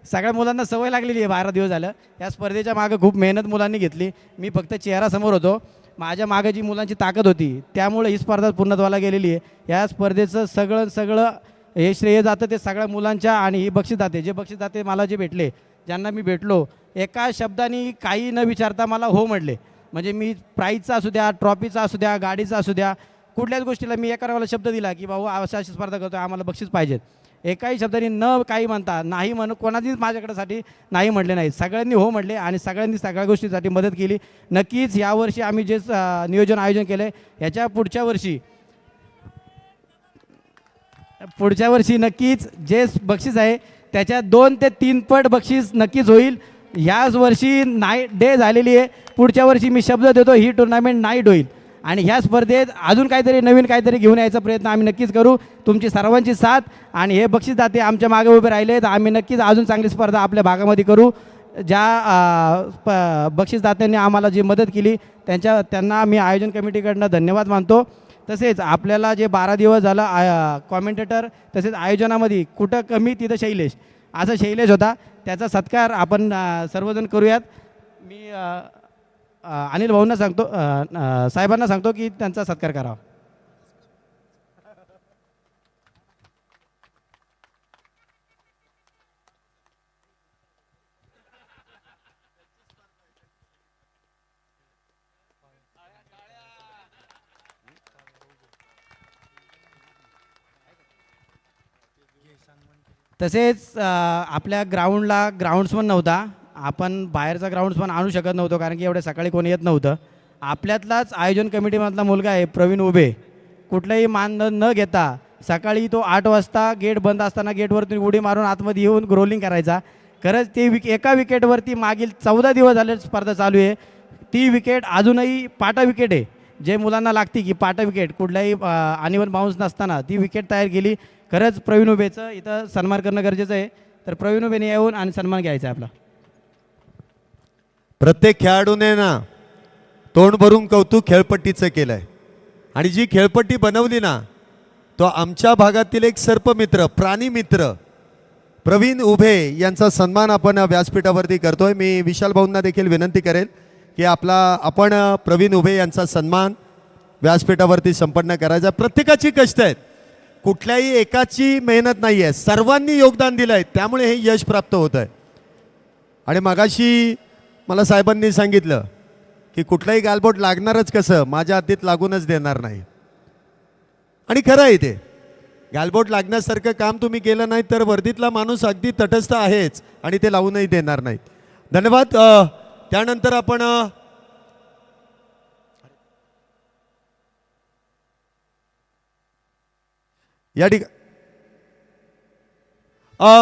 सगळ्या मुलांना सवय लागलेली आहे. 12 दिवस झालं या स्पर्धेच्या मागं खूप मेहनत मुलांनी घेतली. मी फक्त चेहरासमोर होतो, माझ्या मागं जी मुलांची ताकद होती त्यामुळे ही स्पर्धा पूर्णत्वाला गेलेली आहे. या स्पर्धेचं सगळं हे श्रेय जातं ते सगळ्या मुलांच्या. आणि ही बक्षीसदाते मला जे भेटले, ज्यांना मी भेटलो, एका शब्दाने काही न विचारता मला हो म्हटले. म्हणजे मी प्राईजचा असू द्या, ट्रॉफीचा असू द्या, गाडीचा असू द्या, कुठल्याच गोष्टीला मी एका मला शब्द दिला की भाऊ अशी स्पर्धा करतो आम्हाला बक्षीस पाहिजेत. एकाही शब्दाने न काही म्हणता नाही म्हणून कोणाचीच माझ्याकडे नाही म्हटले नाहीत. सगळ्यांनी हो म्हटले आणि सगळ्यांनी सगळ्या गोष्टीसाठी मदत केली. नक्कीच यावर्षी आम्ही जे नियोजन आयोजन केलं आहे याच्या पुढच्या वर्षी नक्कीच जे बक्षीस आहे त्याच्या 2 ते 3 पट बक्षीस नक्कीच होईल. ह्याच वर्षी नाईट डे झालेली आहे, पुढच्या वर्षी मी शब्द देतो ही टुर्नामेंट नाईट होईल. आणि ह्या स्पर्धेत अजून नवीन काहीतरी घेऊन यायचा प्रयत्न आम्ही नक्कीच करू. तुमची सर्वांची साथ आणि हे बक्षीसदाते आमच्या मागे उभे राहिले तर आम्ही नक्कीच अजून चांगली स्पर्धा आपल्या भागामध्ये करू. ज्या बक्षीसदात्यांनी आम्हाला जी मदत केली त्यांना मी आयोजन कमिटीकडनं धन्यवाद मानतो. तसेच आपल्याला जे 12 दिवस झालं कॉमेंटेटर तसेच आयोजनामध्ये कुठं कमी तिथं शैलेश होता, त्याचा सत्कार आपण सर्वजण करूयात. मी अनिल भाऊंना सांगतो, साहेबांना सांगतो की त्यांचा सत्कार करावा. तसेच आपल्या ग्राउंडला ग्राउंड्समन नव्हता, आपण बाहेरचा ग्राउंड्समन आणू शकत नव्हतो कारण की एवढे सकाळी कोणी येत नव्हतं. आपल्यातलाच आयोजन कमिटीमधला मुलगा आहे प्रवीण उभे, कुठलंही मानधन न घेता सकाळी तो 8 वाजता गेट बंद असताना गेटवरती उडी मारून आतमध्ये येऊन ग्रोलिंग करायचा. खरंच ते एका विकेटवरती मागील 14 दिवस झाले स्पर्धा चालू आहे. ती विकेट अजूनही पाटा विकेट आहे, जे मुलांना लागते की पाटा विकेट कुठल्याही अनिवन बाउन्स नसताना ती विकेट तयार केली. खरंच प्रवीण उभेचं इथं सन्मान करणं गरजेचं आहे. तर प्रवीण उभेने येऊन आणि सन्मान घ्यायचा आहे आपला. प्रत्येक खेळाडूने ना तोंड भरून कौतुक खेळपट्टीचं केलंय आणि जी खेळपट्टी बनवली ना तो आमच्या भागातील एक सर्पमित्र प्राणीमित्र प्रवीण उभे यांचा सन्मान आपण व्यासपीठावरती करतोय. मी विशाल भाऊंना देखील विनंती करेल की आपण प्रवीण उभे यांचा सन्मान व्यासपीठावरती संपन्न करायचा. प्रत्येकाची कष्ट आहेत, कुठल्याही एकाची मेहनत नाही आहे, सर्वांनी योगदान दिलं आहे, त्यामुळे हे यश प्राप्त होत आहे. आणि मगाशी मला साहेबांनी सांगितलं की कुठलाही गालबोट लागणारच कसं, माझ्या हातीत लागूनच देणार नाही. आणि खरं आहे ते, गालबोट लागण्यासारखं काम तुम्ही केलं नाही तर वर्दीतला माणूस अगदी तटस्थ आहेच आणि ते लावूनही देणार नाहीत. धन्यवाद. त्यानंतर आपण या ठिकाणी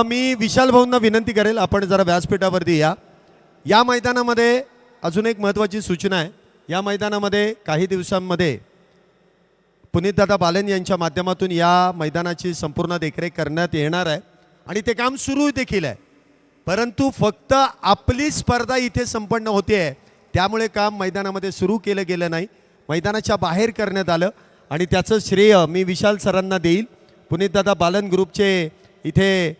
मी विशाल भाऊंना विनंती करेल आपण जरा व्यासपीठावरती या मैदानामध्ये अजून एक महत्त्वाची सूचना आहे. या मैदानामध्ये काही दिवसांमध्ये पुनीतदादा बालन यांच्या माध्यमातून या मैदानाची संपूर्ण देखरेख करण्यात येणार आहे आणि ते काम सुरू देखील आहे. परंतु फक्त आपली स्पर्धा इथे संपन्न होते आहे त्यामुळे काम मैदानामध्ये सुरू केलं गेलं नाही, मैदानाच्या बाहेर करण्यात आलं आणि त्याचं श्रेय मी विशाल सरांना देईल. पुनीतदादा बालन ग्रुपचे इथे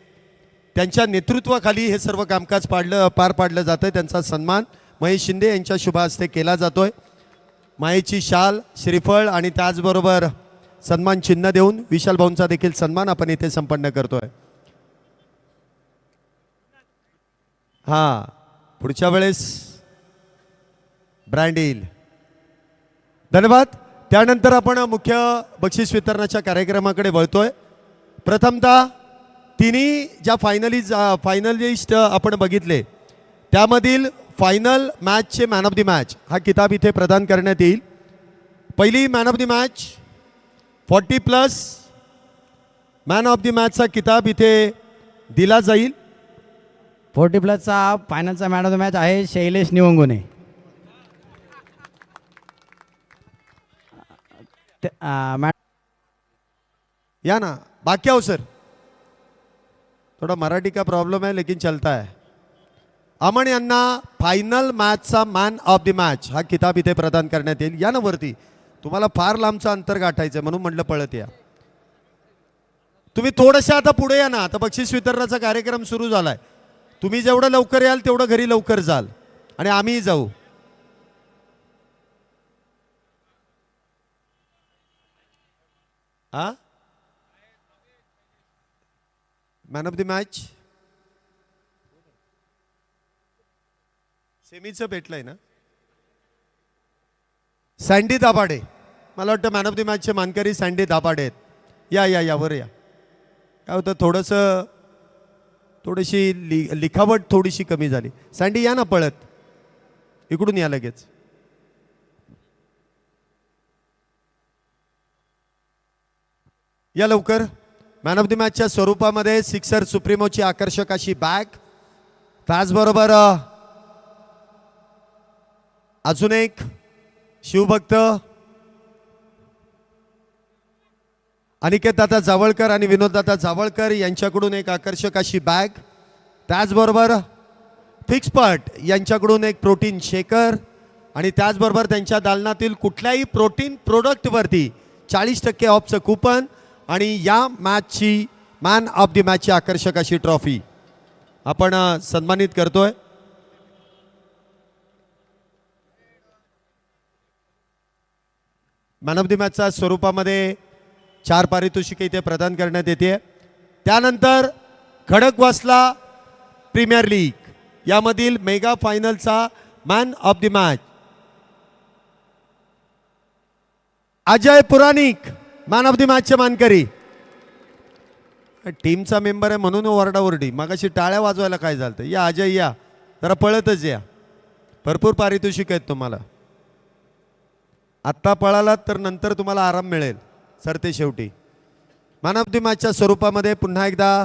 त्यांच्या नेतृत्वाखाली हे सर्व कामकाज पार पाडलं जातं. त्यांचा सन्मान महेश शिंदे यांच्या शुभ हस्ते केला जातोय. मायेची शाल, श्रीफळ आणि त्याचबरोबर सन्मान चिन्ह देऊन विशाल भाऊंचा देखील सन्मान आपण इथे संपन्न करतोय. हां, पुढच्या वेळेस ब्रँड येईल. धन्यवाद. त्यानंतर आपण मुख्य बक्षीस वितरणाच्या कार्यक्रमाकडे वळतोय. प्रथमतः तिन्ही ज्या फायनलिस्ट आपण बघितले त्यामधील फायनल मॅचचे मॅन ऑफ द मॅच हा किताब इथे प्रदान करण्यात येईल. पहिली man of the match 40+ man of the मॅचचा किताब इथे दिला जाईल. 40+चा फायनलचा मॅन ऑफ द मॅच आहे शैलेश निवंगुने. या ना बाकी आओ सर, थोड़ा मराठी का प्रॉब्लम है लेकिन चलता है. अमन यांना फायनल मॅचचा मॅन ऑफ द मॅच हा किताब इथे प्रदान करण्यात येईल. या ना वरती, तुम्हाला फार लांबचं अंतर गाठायचं म्हणून म्हटलं पळत या. तुम्ही थोडंसं आता पुढे या ना, आता बक्षीस वितरणाचा कार्यक्रम सुरू झालाय. तुम्ही जेवढं लवकर याल तेवढं घरी लवकर जाल आणि आम्हीही जाऊ. हा मॅन ऑफ द मॅच सेमीचं भेटलंय ना, सँडी दाभाडे. मला वाटतं मॅन ऑफ द मॅचचे मानकरी सँडी दाभाडे आहेत. या वर या. काय होतं थोडीशी लिखावट थोडीशी कमी झाली. सँडी या ना पळत, इकडून या लगेच. या लवकर. मॅन ऑफ द मॅचच्या स्वरूपामध्ये सिक्सर सुप्रीमोची आकर्षक अशी बॅग, त्याचबरोबर अजून एक शिवभक्त अनिकेतदादा जावळकर आणि विनोददादा जावळकर यांच्याकडून एक आकर्षक अशी बॅग, त्याचबरोबर फिक्सपर्ट यांच्याकडून एक प्रोटीन शेकर आणि त्याचबरोबर त्यांच्या दालनातील कुठल्याही प्रोटीन प्रोडक्टवरती 40% ऑफचं कूपन आणि या मॅचची मॅन ऑफ द मॅचची आकर्षक अशी ट्रॉफी आपण सन्मानित करतोय. मॅन ऑफ द मॅचच्या स्वरूपामध्ये 4 पारितोषिके इथे प्रदान करण्यात येते. त्यानंतर खडकवासला प्रीमियर लीग यामधील मेगा फायनलचा man of the match Ajay Puranik man of the मॅचचे मानकरी. टीमचा मेंबर आहे म्हणून ओरडाओरडी, मगाशी टाळ्या वाजवायला काय झालं. या अजय या, जरा पळतच या. भरपूर पारितोषिक आहेत तुम्हाला. आत्ता पळालात तर नंतर तुम्हाला आराम मिळेल सरते शेवटी. मॅन ऑफ द मॅचच्या स्वरूपामध्ये पुन्हा एकदा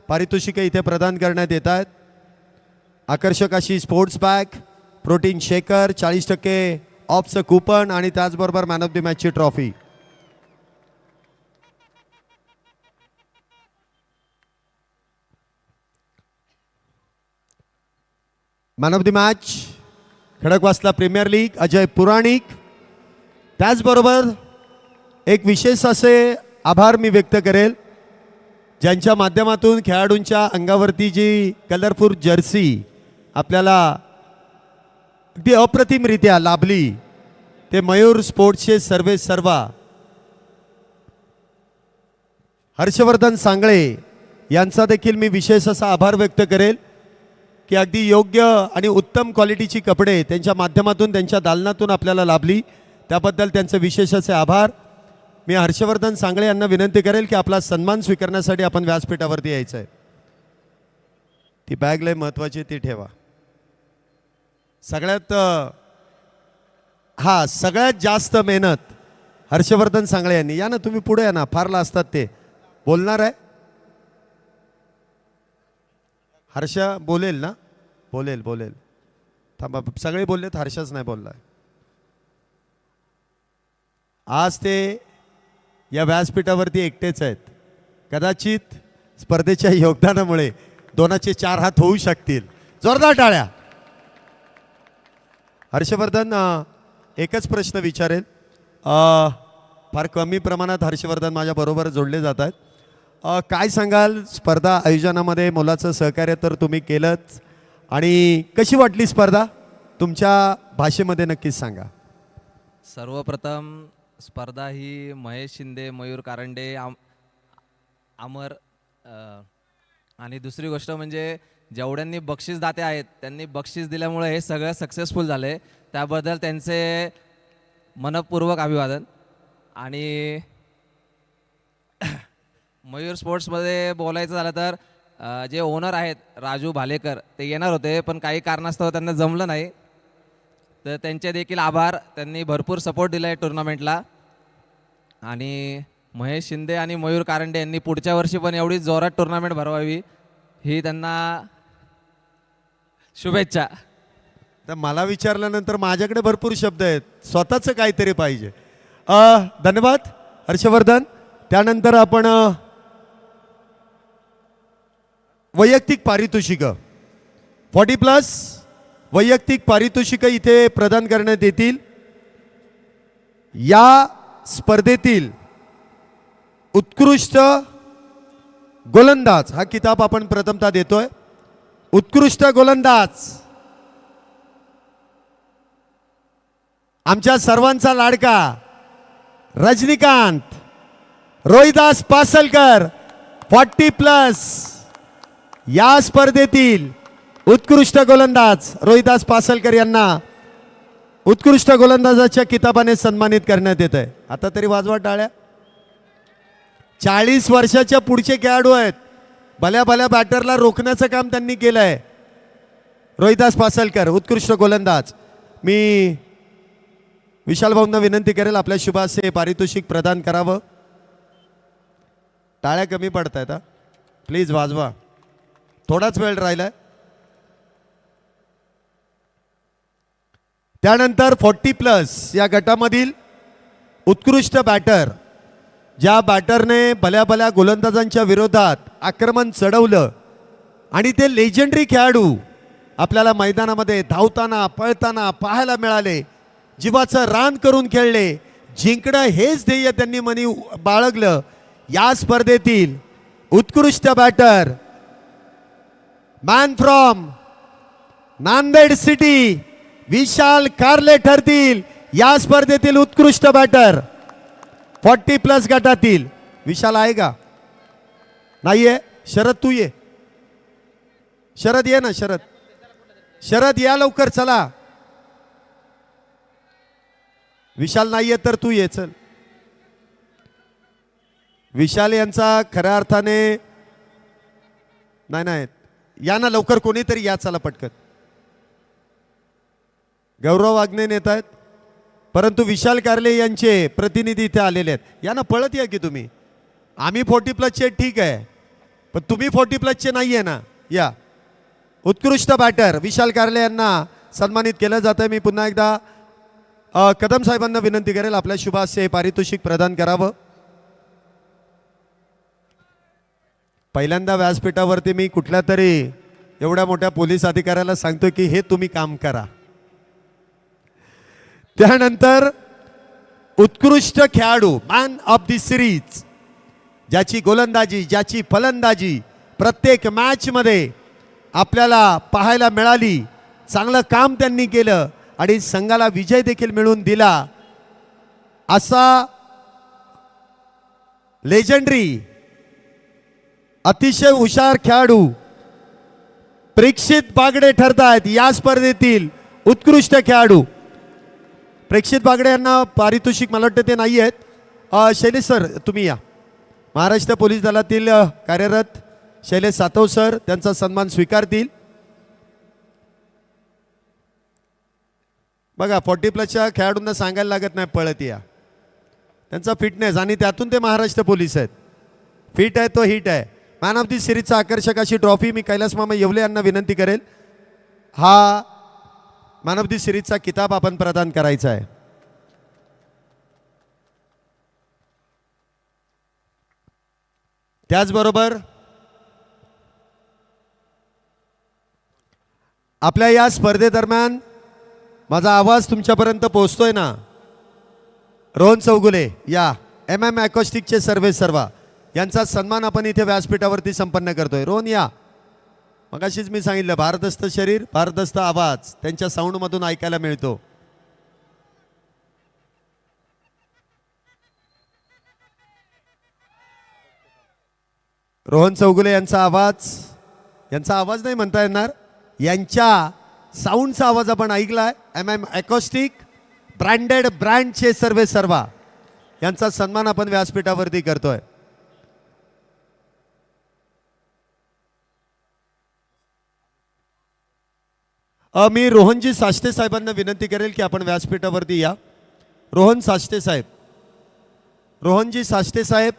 पारितोषिके इथे प्रदान करण्यात येत आहेत. आकर्षक अशी स्पोर्ट्स बॅग, प्रोटीन शेकर, 40% ऑफचं कूपन आणि त्याचबरोबर मॅन ऑफ द मॅचची trophy. Man of the match Khadakwasla premier league Ajay Puranik. त्याचबरोबर एक विशेष असे आभार मी व्यक्त करेल ज्यांच्या माध्यमातून खेळाडूंच्या अंगावरती जी कलरफुल जर्सी आपल्याला अगदी अप्रतिमरित्या लाभली ते मयूर स्पोर्ट्सचे सर्वा हर्षवर्धन सांगळे यांचा देखील मी विशेष असा आभार व्यक्त करेल की अगदी योग्य आणि उत्तम क्वालिटीची कपडे त्यांच्या माध्यमातून त्यांच्या दालनातून आपल्याला लाभली. त्याबद्दल त्यांचे विशेष असे आभार. मी हर्षवर्धन सांगळे यांना विनंती करेल की आपला सन्मान स्वीकारण्यासाठी आपण व्यासपीठावरती यायचं आहे. ती बॅग लय महत्त्वाची, ती ठेवा. सगळ्यात जास्त मेहनत हर्षवर्धन सांगळे यांनी. या ना तुम्ही पुढे या ना, फारला असतात ते. बोलणार आहे? हर्षा बोलेल ना? बोलेल बोलेल. थांबा, सगळे बोललेत, हर्षच नाही बोललाय. आज ते या व्यासपीठावरती एकटेच आहेत. कदाचित स्पर्धेच्या योगदानामुळे दोनाचे 4 हात होऊ शकतील. जोरदार टाळ्या. हर्षवर्धन, एकच प्रश्न विचारेल. फार कमी प्रमाणात हर्षवर्धन माझ्या बरोबर जोडले जात आहेत. काय सांगाल, स्पर्धा आयोजनामध्ये मुलाचं सहकार्य तर तुम्ही केलंच, आणि कशी वाटली स्पर्धा तुमच्या भाषेमध्ये नक्कीच सांगा. सर्वप्रथम स्पर्धा ही महेश शिंदे, मयूर कारंडे, अमर आणि दुसरी गोष्ट म्हणजे जेवढ्यांनी बक्षीसदाते आहेत त्यांनी बक्षीस दिल्यामुळे हे सगळं सक्सेसफुल झाले. त्याबद्दल त्यांचे मनपूर्वक अभिवादन. आणि मयूर स्पोर्ट्समध्ये बोलायचं झालं तर जे ओनर आहेत राजू भालेकर ते येणार होते, पण काही कारणास्तव त्यांना जमलं नाही. तर त्यांचे देखील आभार. त्यांनी भरपूर सपोर्ट दिला आहे टुर्नामेंटला. आणि महेश शिंदे आणि मयूर कारंडे यांनी पुढच्या वर्षी पण एवढी जोरात टुर्नामेंट भरवावी ही त्यांना शुभेच्छा. तर मला विचारल्यानंतर माझ्याकडे भरपूर शब्द आहेत, स्वतःचं काहीतरी पाहिजे. धन्यवाद हर्षवर्धन. त्यानंतर आपण वैयक्तिक पारितोषिक 40+ वैयक्तिक पारितोषिक इथे प्रदान करण्यात येतील. या स्पर्धेतील उत्कृष्ट गोलंदाज हा किताब आपण प्रथमतः देतोय. उत्कृष्ट गोलंदाज आमच्या सर्वांचा लाडका रजनीकांत रोहिदास पासलकर 40+. या स्पर्धेतील उत्कृष्ट गोलंदाज रोहिदास पासलकर यांना उत्कृष्ट गोलंदाजाच्या किताबाने सन्मानित करण्यात येत आहे. आता तरी वाजवा टाळ्या. 40 वर्षाच्या पुढचे खेळाडू आहेत. भल्या भल्या बॅटरला रोखण्याचं काम त्यांनी केलं आहे. रोहिदास पासलकर उत्कृष्ट गोलंदाज. मी विशाल भाऊंना विनंती करेल आपल्या शुभासे पारितोषिक प्रदान करावं. टाळ्या कमी पडत आहेत, प्लीज वाजवा. थोडाच वेळ राहिलाय. त्यानंतर 40+ या गटामधील उत्कृष्ट बॅटर, ज्या बॅटरने भल्या भल्या गोलंदाजांच्या विरोधात आक्रमण चढवलं आणि ते लेजेंडरी खेळाडू आपल्याला मैदानामध्ये धावताना पळताना पाहायला मिळाले. जीवाचं रान करून खेळले. जिंकणं हेच ध्येय त्यांनी मनी बाळगलं. या स्पर्धेतील उत्कृष्ट batter man from Nanded city Vishal Karle ठरतील या स्पर्धेतील उत्कृष्ट बॅटर. 40+ गटातील विशाल आहे का? नाहीये. शरद तू ये. शरद ये ना. शरद या लवकर चला. विशाल नाहीये तर तू ये चल. विशाल यांचा खऱ्या अर्थाने नाही या ना लवकर, कोणीतरी या चला पटकन. गौरव वागणे नेत आहेत, परंतु विशाल कारले यांचे प्रतिनिधी इथे आलेले आहेत. या ना पळत या की तुम्ही. आम्ही 40+ ठीक आहे, पण तुम्ही 40+ नाहीये ना. या. उत्कृष्ट बॅटर विशाल कारले यांना सन्मानित केलं जातं. मी पुन्हा एकदा कदम साहेबांना विनंती करेल आपल्या शुभासे पारितोषिक प्रदान करावं. पहिल्यांदा व्यासपीठावरती मी कुठल्या तरी एवढ्या मोठ्या पोलीस अधिकाऱ्याला सांगतोय की हे तुम्ही काम करा. त्यानंतर उत्कृष्ट खेळाडू मॅन ऑफ द सिरीज, ज्याची गोलंदाजी ज्याची फलंदाजी प्रत्येक मॅच मध्ये आपल्याला पाहायला मिळाली. चांगलं काम त्यांनी केलं आणि संघाला विजय देखील मिळवून दिला. असा लेजेंडरी अतिशय हुशार खेळाडू प्रेक्षित बागडे ठरतायत या स्पर्धेतील उत्कृष्ट खेळाडू. प्रेक्षित बागडे यांना पारितोषिक मला वाटतं ते नाही आहेत. शैलेश सर तुम्ही या. महाराष्ट्र पोलीस दलातील कार्यरत शैलेश सातव सर त्यांचा सन्मान स्वीकारतील. बघा 40+ खेळाडूंना सांगायला लागत नाही पळत या. त्यांचा फिटनेस आणि त्यातून ते महाराष्ट्र पोलीस आहेत. फिट आहे तो हिट आहे. मॅन ऑफ दी सिरीजचा आकर्षक अशी ट्रॉफी मी कैलास मामा येवले यांना विनंती करेल. हा मॅन ऑफ दी सिरीजचा किताब आपण प्रदान करायचा आहे. त्याचबरोबर आपल्या या स्पर्धेदरम्यान माझा आवाज तुमच्यापर्यंत पोहोचतोय ना. रोहन चौगुले या MM ॲकॉस्टिकचे सर्वेसर्वा यांचा सन्मान आपण इथे व्यासपीठावरती संपन्न करतोय. रोहन या. मगाशीच मी सांगितलं भारदस्त शरीर भारदस्त आवाज त्यांच्या साऊंडमधून ऐकायला मिळतो. रोहन चौगुले यांचा आवाज नाही म्हणता येणार, यांच्या साऊंडचा आवाज आपण ऐकलाय. MM ॲकॉस्टिक ब्रँडेड ब्रँडचे सर्वेसर्वा यांचा सन्मान आपण व्यासपीठावरती करतोय. मी रोहनजी साष्टे साहेबांना विनंती करेल की आपण व्यासपीठावरती या. रोहन साष्टे साहेब, रोहनजी साष्टे साहेब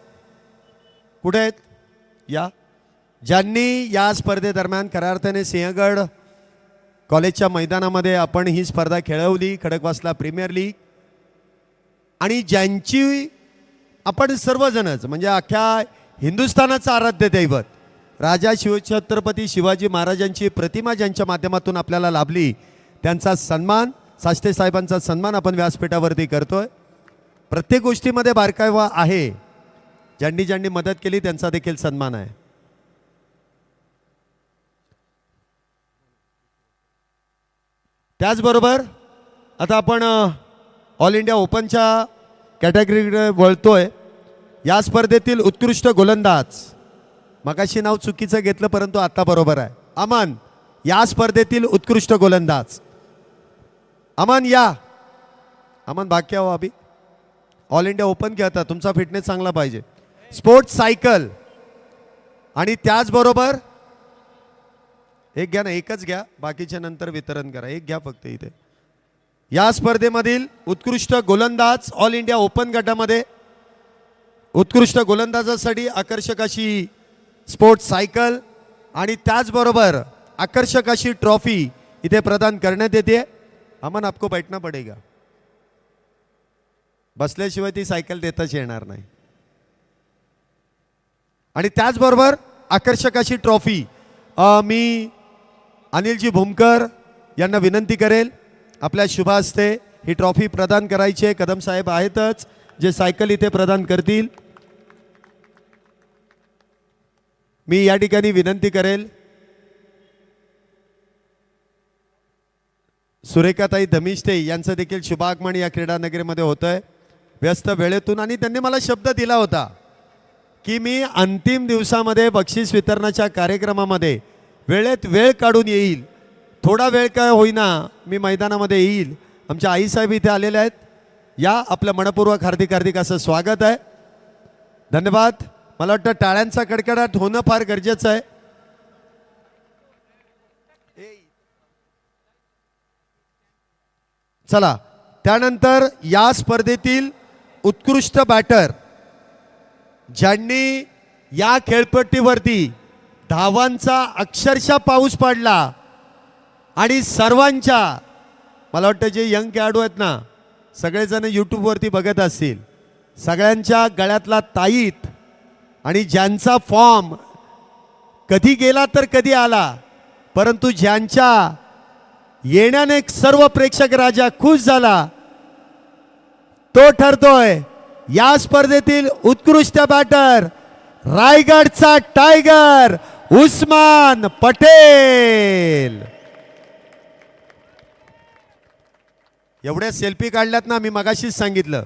कुठे आहेत? या. ज्यांनी या स्पर्धेदरम्यान खऱ्या अर्थाने सिंहगड कॉलेजच्या मैदानामध्ये आपण ही स्पर्धा खेळवली, खडकवासला प्रीमियर लीग, आणि ज्यांची आपण सर्वजणच म्हणजे अख्ख्या हिंदुस्थानाचं आराध्य दैवत राजा शिवछत्रपती शिवाजी महाराजांची प्रतिमा ज्यांच्या माध्यमातून आपल्याला लाभली त्यांचा सन्मान, साष्टे साहेबांचा सन्मान आपण व्यासपीठावरती करतोय. प्रत्येक गोष्टीमध्ये बारकावा आहे. ज्यांनी ज्यांनी मदत केली त्यांचा देखील सन्मान आहे. त्याचबरोबर आता आपण ऑल इंडिया ओपनच्या कॅटेगरीकडे वळतोय. या स्पर्धेतील उत्कृष्ट गोलंदाज, मगाशी नाव चुकीचं घेतलं परंतु आता बरोबर आहे, अमन. या स्पर्धेतील उत्कृष्ट गोलंदाज अमन या. अमन बाकी हो अभि ऑल इंडिया ओपन खेळता, तुमचा फिटनेस चांगला पाहिजे. स्पोर्ट्स सायकल आणि त्याचबरोबर एक घ्या ना, एकच घ्या, बाकीच्या नंतर वितरण करा. एक घ्या फक्त इथे. या स्पर्धेमधील उत्कृष्ट गोलंदाज ऑल इंडिया ओपन गटामध्ये उत्कृष्ट गोलंदाजासाठी आकर्षक अशी स्पोर्ट्स सायकल आणि त्याचबरोबर आकर्षक अशी ट्रॉफी इथे प्रदान करण्यात येते. अमन आपको बैठना पडेगा, बसल्याशिवाय ती सायकल देताच येणार नाही. आणि त्याचबरोबर आकर्षक अशी ट्रॉफी मी अनिलजी भूमकर यांना विनंती करेल आपल्या शुभ हस्ते ही ट्रॉफी प्रदान करायची आहे. कदम साहेब आहेतच जे सायकल इथे प्रदान करतील. मी या ठिकाणी विनंती करेल सुरेखाताई धमिष्टे यांचं देखील शुभागमन या क्रीडा नगरीमध्ये होत आहे व्यस्त वेळेतून. आणि त्यांनी मला शब्द दिला होता की मी अंतिम दिवसामध्ये बक्षीस वितरणाच्या कार्यक्रमामध्ये वेळेत वेळ काढून येईल. थोडा वेळ काय होईना मी मैदानामध्ये येईल. आमच्या आईसाहेब इथे आलेले आहेत. या आपलं मनपूर्वक हार्दिक हार्दिक असं स्वागत आहे. धन्यवाद. मला वाटतं टाळ्यांचा कडकडाट होणं फार गरजेचं आहे. चला त्यानंतर या स्पर्धेतील उत्कृष्ट बॅटर ज्यांनी या खेळपट्टीवरती धावांचा अक्षरशः पाऊस पडला आणि सर्वांच्या, मला वाटतं जे यंग खेळाडू आहेत ना सगळेजण यूट्यूबवरती बघत असतील, सगळ्यांच्या गळ्यातला ताईत आणि ज्यांचा फॉर्म कधी गेला तर कधी आला, परंतु ज्यांच्या येण्याने सर्व प्रेक्षक राजा खुश झाला तो ठरतोय या स्पर्धेतील उत्कृष्ट बॅटर रायगडचा टायगर उस्मान पटेल. एवढ्या सेल्फी काढल्यात ना, मी मगाशीच सांगितलं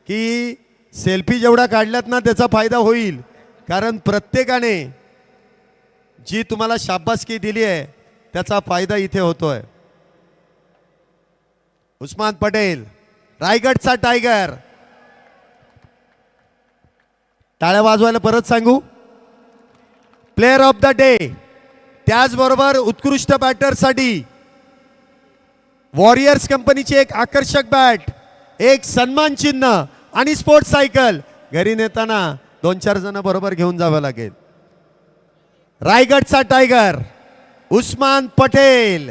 की सेल्फी जेवढ्या काढल्यात ना त्याचा फायदा होईल, कारण प्रत्येकाने जी तुम्हाला शाबासकी दिली आहे त्याचा फायदा इथे होतोय. उस्मान पटेल रायगडचा टायगर. टाळ्या वाजवायला परत सांगू. प्लेयर ऑफ द डे, त्याचबरोबर उत्कृष्ट बॅटरसाठी वॉरियर्स कंपनीची एक आकर्षक बॅट, एक सन्मान चिन्ह आणि स्पोर्ट्स सायकल घरी नेताना 2-4 जण बरोबर घेऊन जावं लागेल. रायगडचा टायगर उस्मान पटेल.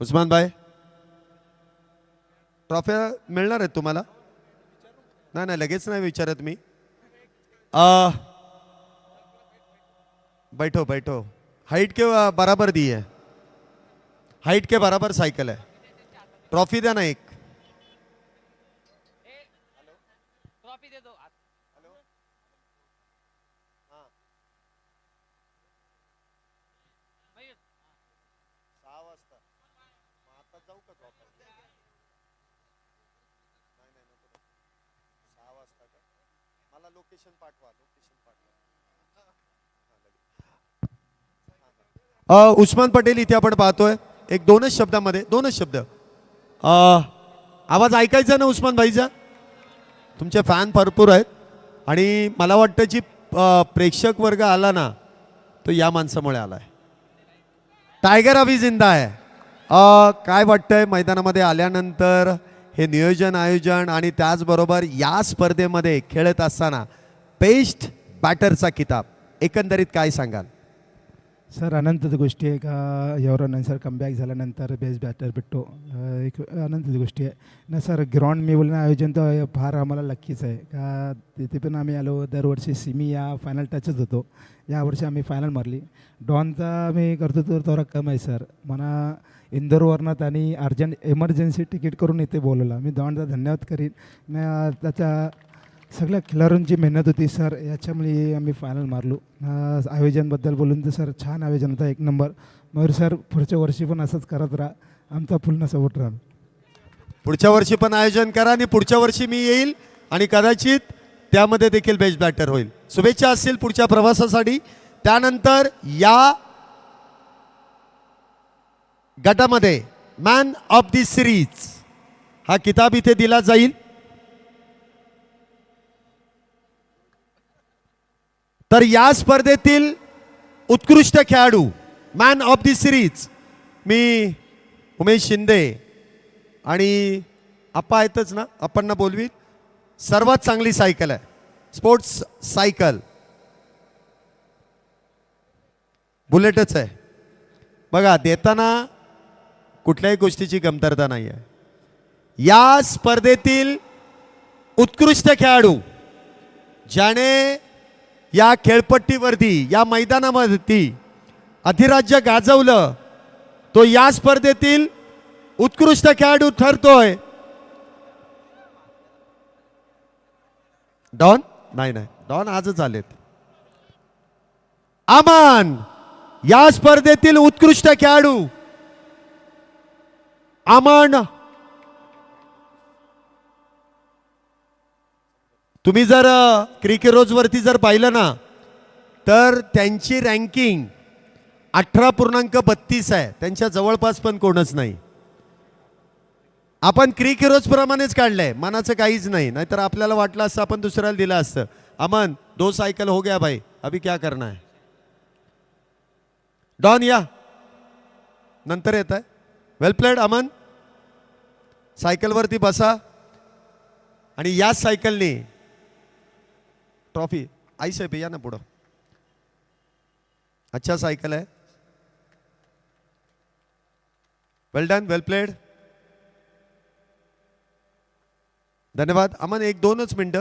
उस्मान भाई, ट्रॉफ्या मिळणार आहेत तुम्हाला? नाही नाही, लगेच नाही विचारत मी. बैठो बैठो. हाइट के बराबर दी है, हाइट के बराबर साइकिल है. ट्रॉफी द्या ना एक. उस्मान पटेल इथे आपण पाहतोय. एक दोनच शब्दामध्ये, दोनच शब्द. आवाज ऐकायचा ना उस्मान भाईचा? तुमचे फॅन भरपूर आहेत आणि मला वाटतं जी प्रेक्षक वर्ग आला ना तो या माणसामुळे आलाय. टायगर अभी जिंदा आहे. काय वाटतंय मैदानामध्ये आल्यानंतर हे नियोजन आयोजन आणि त्याचबरोबर या स्पर्धेमध्ये खेळत असताना बेस्ट बॅटरचा किताब एकंदरीत काय सांगाल? सर आनंदाची गोष्टी आहे का एवढ्यानंतर कमबॅक झाल्यानंतर बेस्ट बॅटर भेटतो, एक आनंदाची गोष्टी आहे ना सर. ग्राउंड मी बोलणं आयोजन तर फार आम्हाला लक्कीच आहे का तिथे पण आम्ही आलो. दरवर्षी सिमी या फायनल टचच होतो. यावर्षी आम्ही फायनल मारली. डॉनचा आम्ही करतो तर थोडा कम आहे सर. मला इंदोरवरनं आणि अर्जंट एमर्जन्सी तिकीट करून इथे बोलवला. मी डॉनचा धन्यवाद करीन. त्याच्या सगळ्या खेळाडूंची मेहनत होती सर, याच्यामुळे आम्ही फायनल मारलो. आयोजनबद्दल बोलून तर सर छान आयोजन होतं, एक नंबर. मयूर सर पुढच्या वर्षी पण असंच करत राहा, आमचा पूर्ण सपोर्ट राहा. पुढच्या वर्षी पण आयोजन करा आणि पुढच्या वर्षी मी येईल आणि कदाचित त्यामध्ये देखील बेस्ट बॅटर होईल. शुभेच्छा असतील पुढच्या प्रवासासाठी. त्यानंतर या गटामध्ये मॅन ऑफ दी सिरीज हा किताब इथे दिला जाईल. तर या स्पर्धेतील उत्कृष्ट खेळाडू मॅन ऑफ दी सिरीज मी उमेश शिंदे आणि आप्पा आहेतच ना, आपण बोलवी. सर्वात चांगली सायकल आहे स्पोर्ट्स सायकल, बुलेटच आहे बघा. देताना कुठल्याही गोष्टीची कमतरता नाही आहे. या स्पर्धेतील उत्कृष्ट खेळाडू ज्याने या खेळपट्टीवरती या मैदानावरती अधिराज्य गाजवलं तो या स्पर्धेतील उत्कृष्ट खेळाडू ठरतोय. डॉन नाही नाही, डॉन आजच आलेत. अमन या स्पर्धेतील उत्कृष्ट खेळाडू. अमन, तुम्ही जर क्रिकेट रोजवरती जर पाहिलं ना तर त्यांची रँकिंग 18.32 आहे. त्यांच्या जवळपास पण कोणच नाही. आपण क्रिकेट रोज प्रमाणेच काढलंय, मनाचं काहीच नाही. नाहीतर आपल्याला वाटलं असतं आपण दुसऱ्याला दिलं असतं. अमन 2 सायकल हो गया भाई, अभी क्या करना है. डॉन या नंतर येत आहे. वेल प्लेड अमन. सायकलवरती बसा आणि याच सायकलनी ट्रॉफी. आई साहेब या ना पुढं. अच्छा सायकल आहे. वेल डन, वेल प्लेड. धन्यवाद अमन. 1-2 मिनट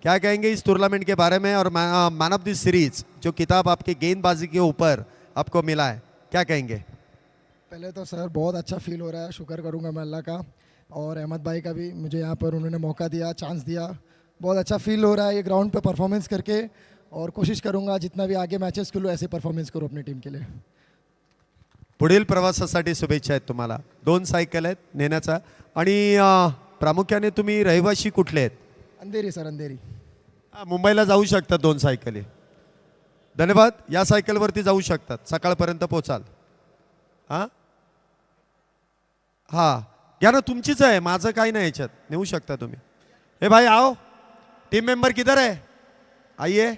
क्या कहेंगे इस टूर्नामेंट के बारे में और मैन ऑफ द सीरीज जो किताब आपके गेंदबाजी के ऊपर आपको मिला है, क्या कहेंगे? पहले तो सर बहुत अच्छा फील हो रहा है, शुक्र करूंगा मैं अल्लाह का और अहमद भाई का भी, मुझे यहाँ पर उन्होंने मौका दिया, चांस दिया. बहुत अच्छा फील हो रहा है ये ग्राउंड पे परफॉर्मेंस करके और कोशिश करूंगा जितना भी आगे मैचेस खेलूँ ऐसे परफॉर्मेंस करूँ अपनी टीम के लिए. पुढील प्रवासासाठी शुभेच्छा आहेत तुम्हाला. 2 सायकल आहेत नेण्याचा आणि प्रामुख्याने तुम्ही रहिवाशी कुठले आहेत? अंधेरी सर, अंधेरी. मुंबईला जाऊ शकतात 2 सायकली. धन्यवाद. या सायकलवरती जाऊ शकतात, सकाळपर्यंत पोचाल. हां हां घ्या ना, तुमचीच आहे, माझं काही नाही याच्यात, नेऊ शकता तुम्ही. हे भाई आओ, टीम मेंबर किधर है, आइए.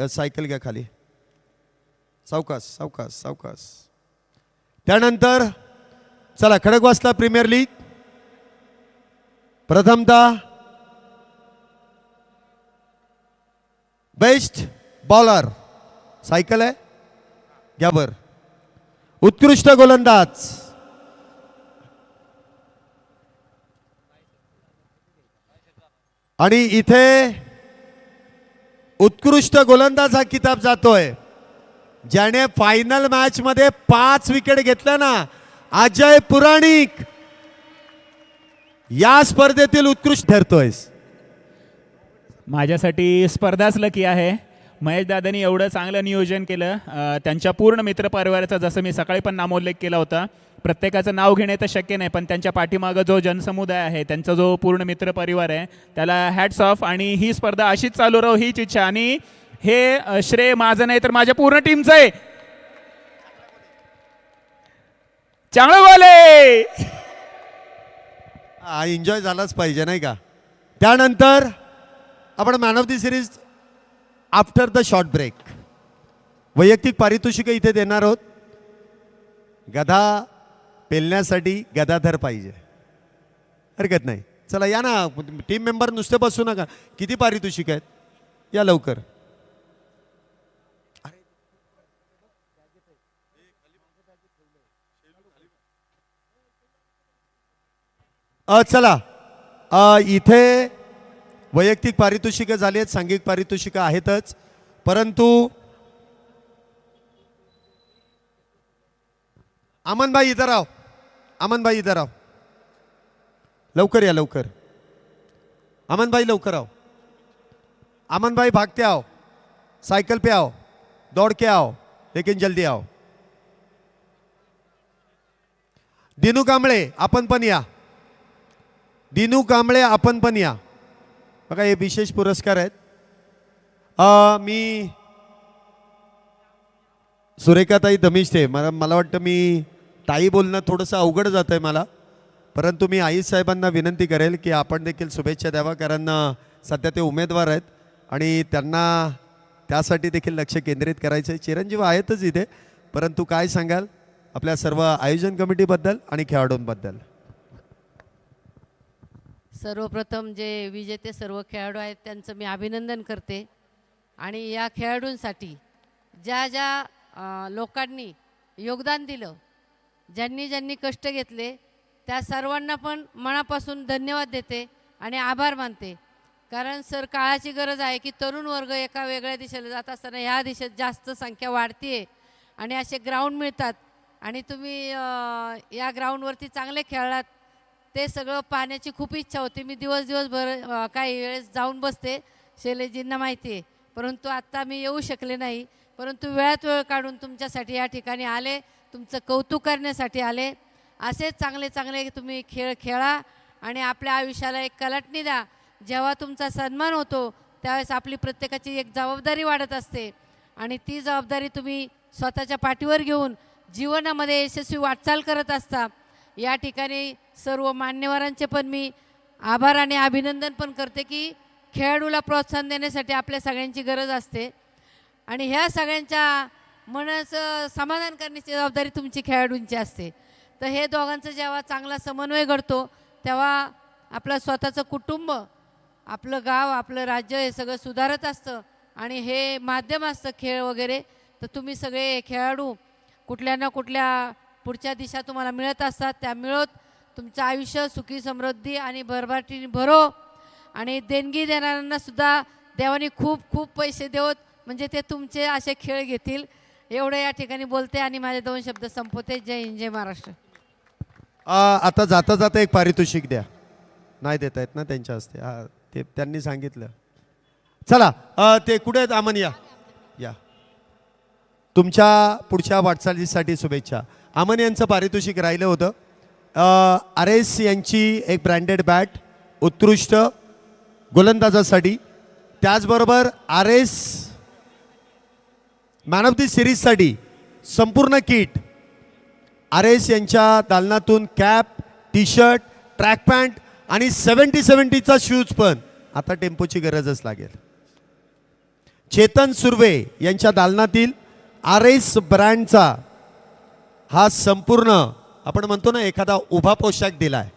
सायकल घ्या खाली. सावकाश सावकाश सावकाश. त्यानंतर चला खडकवासला प्रीमियर लीग. प्रथमतः बेस्ट बॉलर सायकल आहे घ्या बर. उत्कृष्ट गोलंदाज आणि इथे उत्कृष्ट गोलंदाज हा किताब जातोय ज्याने फायनल मॅच मध्ये 5 विकेट घेतल्या ना, अजय पुराणिक. या स्पर्धेतील उत्कृष्ट ठरतोय. माझ्यासाठी स्पर्धाच लकी आहे. महेश दादांनी एवढं चांगलं नियोजन केलं. त्यांच्या पूर्ण मित्रपरिवाराचा जसं मी सकाळी पण नामोल्लेख केला होता. प्रत्येकाचं नाव घेणे तर शक्य नाही, पण त्यांच्या पाठीमागं जो जनसमुदाय आहे, त्यांचा जो पूर्ण मित्रपरिवार आहे, त्याला हॅट्स ऑफ. आणि ही स्पर्धा अशीच चालू राहू हीच इच्छा. आणि हे श्रेय माझं नाही तर माझ्या पूर्ण टीमचं आहे. चांगलं बोले. एन्जॉय झालाच पाहिजे नाही का. त्यानंतर आपण man of the series after the short break वैयक्तिक पारितोषिक इथे देणार आहोत. गदा पेलण्यासाठी गदाधर पाहिजे, हरकत नाही. चला या ना टीम मेंबर, नुसते बसू नका. किती पारितोषिक आहेत या लवकर. चला इथे वैयक्तिक पारितोषिकं झाली आहेत, सांघिक पारितोषिकं आहेतच, परंतु अमन भाई इधर आओ. अमन भाई इधर आओ, लवकर या लवकर. अमन भाई लवकर आओ. अमन भाई भागते आओ, साइकिल पे आओ, दौड़ के आओ, लेकिन जल्दी आओ. दिनू कांबळे आपण पण या. दिनू कांबळे आपण पण या. बघा हे विशेष पुरस्कार आहेत. मी सुरेखाताई धमिष्ठे, मला वाटतं मी ताई बोलणं थोडंसं अवघड जात आहे मला, परंतु मी आई साहेबांना विनंती करेल की आपण देखील शुभेच्छा द्यावा, कारण सध्या ते उमेदवार आहेत आणि त्यांना त्यासाठी देखील लक्ष केंद्रित करायचं आहे. चिरंजीव आहेतच इथे, परंतु काय सांगाल आपल्या सर्व आयोजन कमिटीबद्दल आणि खेळाडूंबद्दल? सर्वप्रथम जे विजेते सर्व खेळाडू आहेत त्यांचं मी अभिनंदन करते. आणि या खेळाडूंसाठी ज्या ज्या लोकांनी योगदान दिलं, ज्यांनी ज्यांनी कष्ट घेतले, त्या सर्वांना पण मनापासून धन्यवाद देते आणि आभार मानते. कारण सर काळाची गरज आहे की तरुण वर्ग एका वेगळ्या दिशेला जात असताना ह्या दिशेत जास्त संख्या वाढते आणि असे ग्राउंड मिळतात आणि तुम्ही या ग्राउंडवरती चांगले खेळलात, ते सगळं पाहण्याची खूप इच्छा होती. मी दिवसभर काही वेळेस जाऊन बसते, शैलेजींना माहिती आहे, परंतु आत्ता मी येऊ शकले नाही. परंतु वेळात वेळ काढून तुमच्यासाठी या ठिकाणी आले, तुमचं कौतुक करण्यासाठी आले. असेच चांगले चांगले तुम्ही खेळ खेळा आणि आपल्या आयुष्याला एक कलाटणी द्या. जेव्हा तुमचा सन्मान होतो त्यावेळेस आपली प्रत्येकाची एक जबाबदारी वाढत असते आणि ती जबाबदारी तुम्ही स्वतःच्या पाठीवर घेऊन जीवनामध्ये यशस्वी वाटचाल करत असता. या ठिकाणी सर्व मान्यवरांचे पण मी आभार आणि अभिनंदन पण करते की खेळाडूला प्रोत्साहन देण्यासाठी आपल्या सगळ्यांची गरज असते आणि ह्या सगळ्यांच्या मनाचं समाधान करण्याची जबाबदारी तुमची खेळाडूंची असते. तर हे दोघांचं जेव्हा चांगला समन्वय घडतो तेव्हा आपलं स्वतःचं कुटुंब, आपलं गाव, आपलं राज्य हे सगळं सुधारत असतं आणि हे माध्यम असतं खेळ वगैरे. तर तुम्ही सगळे खेळाडू कुठल्या ना कुठल्या पुढच्या दिशा तुम्हाला मिळत असतात, त्या मिळत तुमचं आयुष्य सुखी समृद्धी आणि भरभराटीने भरो. आणि देणगी देणाऱ्यांना सुद्धा देवाने खूप खूप पैसे देवत, म्हणजे ते तुमचे असे खेळ घेतील. एवढं या ठिकाणी बोलते आणि माझे 2 शब्द संपवते. जय हिंद, जय महाराष्ट्र. आता जाता जाता एक पारितोषिक द्या. नाही देता येत ना त्यांच्या हस्ते, ते त्यांनी सांगितलं. चला ते कुठे आहेत? अमन या. तुमच्या पुढच्या वाटचालीसाठी शुभेच्छा. अमन यांचं पारितोषिक राहिलं होतं. RS यांची एक ब्रँडेड बॅट उत्कृष्ट गोलंदाजासाठी, त्याचबरोबर RS मॅन ऑफ द सिरीजसाठी संपूर्ण किट, RS यांच्या दालनातून cap, T shirt, track pant आणि 70-70चा शूज पण. आता टेम्पोची गरजच लागेल. चेतन सुर्वे यांच्या दालनातील RS ब्रँडचा हा संपूर्ण आपण म्हणतो ना एखादा उभा पोशाख दिलाय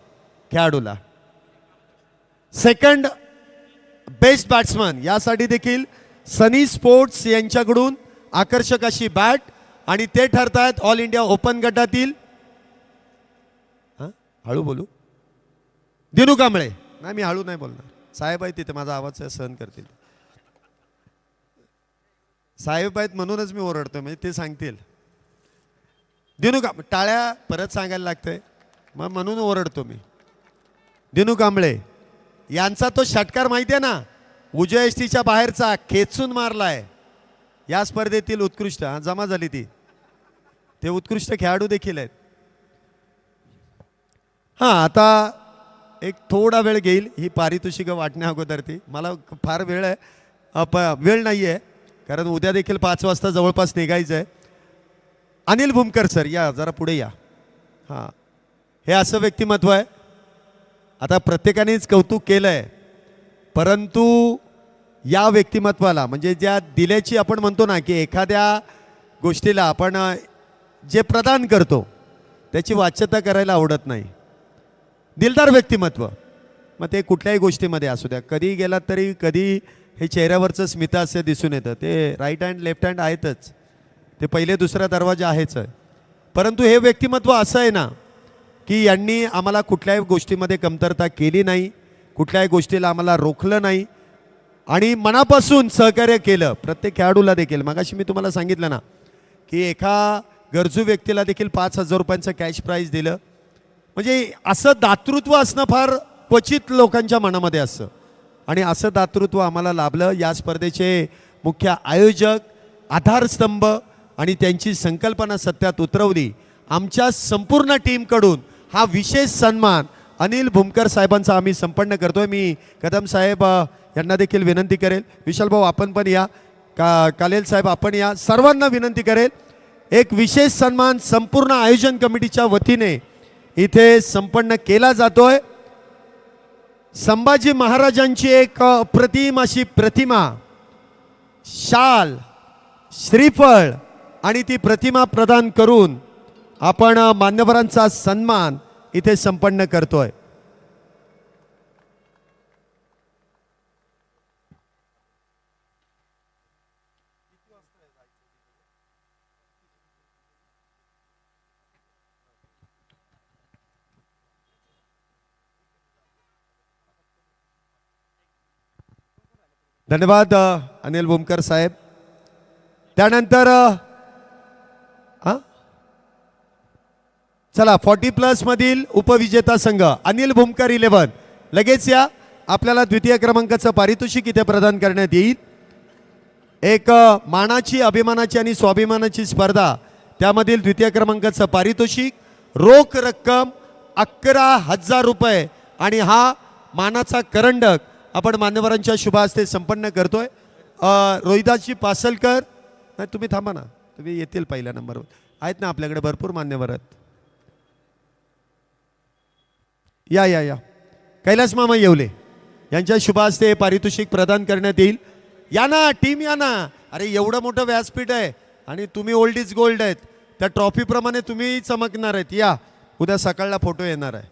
खेळाडूला. सेकंड बेस्ट बॅट्समन यासाठी देखील सनी स्पोर्ट्स यांच्याकडून आकर्षक अशी बॅट आणि ते ठरतायत ऑल इंडिया ओपन गटातील हळू बोलू दिनू कांबळे. नाही मी हळू नाही बोलणार, साहेब आहेत तिथे, माझा आवाज सहन करतील. साहेब आहेत म्हणूनच मी ओरडतोय, म्हणजे ते सांगतील. दिनू कांबळे, टाळ्या परत सांगायला लागतंय मग म्हणून ओरडतो मी. दिनू कांबळे यांचा तो षटकार माहिती आहे ना, उजव्या यष्टीच्या बाहेरचा खेचून मारलाय. या स्पर्धेतील उत्कृष्ट जमा झाली ती, ते उत्कृष्ट खेळाडू देखील आहेत. हां, आता एक थोडा वेळ घेईल ही पारितोषिकं वाटण्या अगोदर. ती मला फार वेळ आहे, वेळ नाही आहे, कारण उद्या देखील 5 वाजता जवळपास निघायचं आहे. अनिल भूमकर सर या जरा पुढे या. हां, हे असं व्यक्तिमत्व आहे, आता प्रत्येकानेच कौतुक केलं आहे, परंतु या व्यक्तिमत्वाला म्हणजे ज्या दिल्याची आपण म्हणतो ना की एखाद्या गोष्टीला आपण जे प्रदान करतो त्याची वाच्यता करायला आवडत नाही. दिलदार व्यक्तिमत्व, मग ते कुठल्याही गोष्टीमध्ये असू द्या, कधी गेलात तरी कधी हे चेहऱ्यावरचं स्मितहास्य दिसून येतं. ते राईट हँड लेफ्ट हँड आहेतच, ते पहिले दुसरा दरवाजा आहेच आहे. परंतु हे व्यक्तिमत्व असं आहे ना की यांनी आम्हाला कुठल्याही गोष्टीमध्ये कमतरता केली नाही, कुठल्याही गोष्टीला आम्हाला रोखलं नाही आणि मनापासून सहकार्य केलं प्रत्येक खेळाडूला देखील. मगाशी मी तुम्हाला सांगितलं ना की एका गरजू व्यक्तीला देखील 5,000 रुपयांचं कॅश प्राईज दिलं. म्हणजे असं दातृत्व असणं फार क्वचित लोकांच्या मनामध्ये असतं आणि असं दातृत्व आम्हाला लाभलं. या स्पर्धेचे मुख्य आयोजक, आधारस्तंभ आणि त्यांची संकल्पना सत्यात उतरवली आमच्या संपूर्ण टीमकडून हा विशेष सन्मान अनिल भूमकर साहेबांचा आम्ही संपन्न करतोय. मी कदम साहेब यांना देखील विनंती करेल, विशाल भाऊ आपण पण या, कालेल साहेब आपण या, सर्वांना विनंती करेल. एक विशेष सन्मान संपूर्ण आयोजन कमिटीच्या वतीने इथे संपन्न केला जातोय. संभाजी महाराजांची एक अप्रतिम अशी प्रतिमा, शाल, श्रीफळ आणि ती प्रतिमा प्रदान करून आपण मान्यवरांचा सन्मान इथे संपन्न करतोय. धन्यवाद अनिल भूमकर साहेब. त्यानंतर चला 40+ मधील उपविजेता संघ अनिल भूमकर 11 लगेच या. आपल्याला द्वितीय क्रमांकाचं पारितोषिक इथे प्रदान करण्यात येईल. एक मानाची, अभिमानाची आणि स्वाभिमानाची स्पर्धा, त्यामधील द्वितीय क्रमांकाचं पारितोषिक रोख रक्कम 11,000 रुपये आणि हा मानाचा करंडक आपण मान्यवरांच्या शुभ हस्ते संपन्न करतोय. रोहिदासजी पासलकर, नाही तुम्ही थांबा ना, तुम्ही येतील पहिल्या नंबरवर, आहेत ना आपल्याकडे भरपूर मान्यवर आहेत. या या या कैलास मामा येवले यांच्या शुभ हस्ते पारितोषिक प्रदान करण्यात येईल. या ना टीम, या ना. अरे एवढं मोठं व्यासपीठ आहे आणि तुम्ही ओल्ड इज गोल्ड आहेत, त्या ट्रॉफीप्रमाणे तुम्ही चमकणार आहेत. या, उद्या सकाळला फोटो येणार आहे.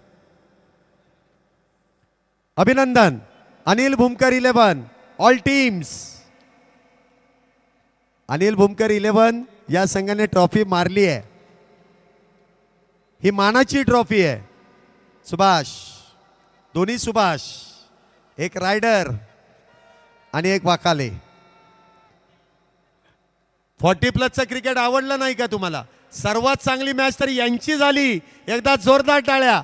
अभिनंदन अनिल भूमकर 11 ऑल टीम्स. अनिल भूमकर 11 या संघाने ट्रॉफी मारली आहे. ही मानाची ट्रॉफी आहे. सुभाष, दोन्ही सुभाष, एक रायडर आणि एक वाकाले. 40+ क्रिकेट आवडलं नाही का तुम्हाला? सर्वात चांगली मॅच तर यांची झाली. एकदा जोरदार टाळ्या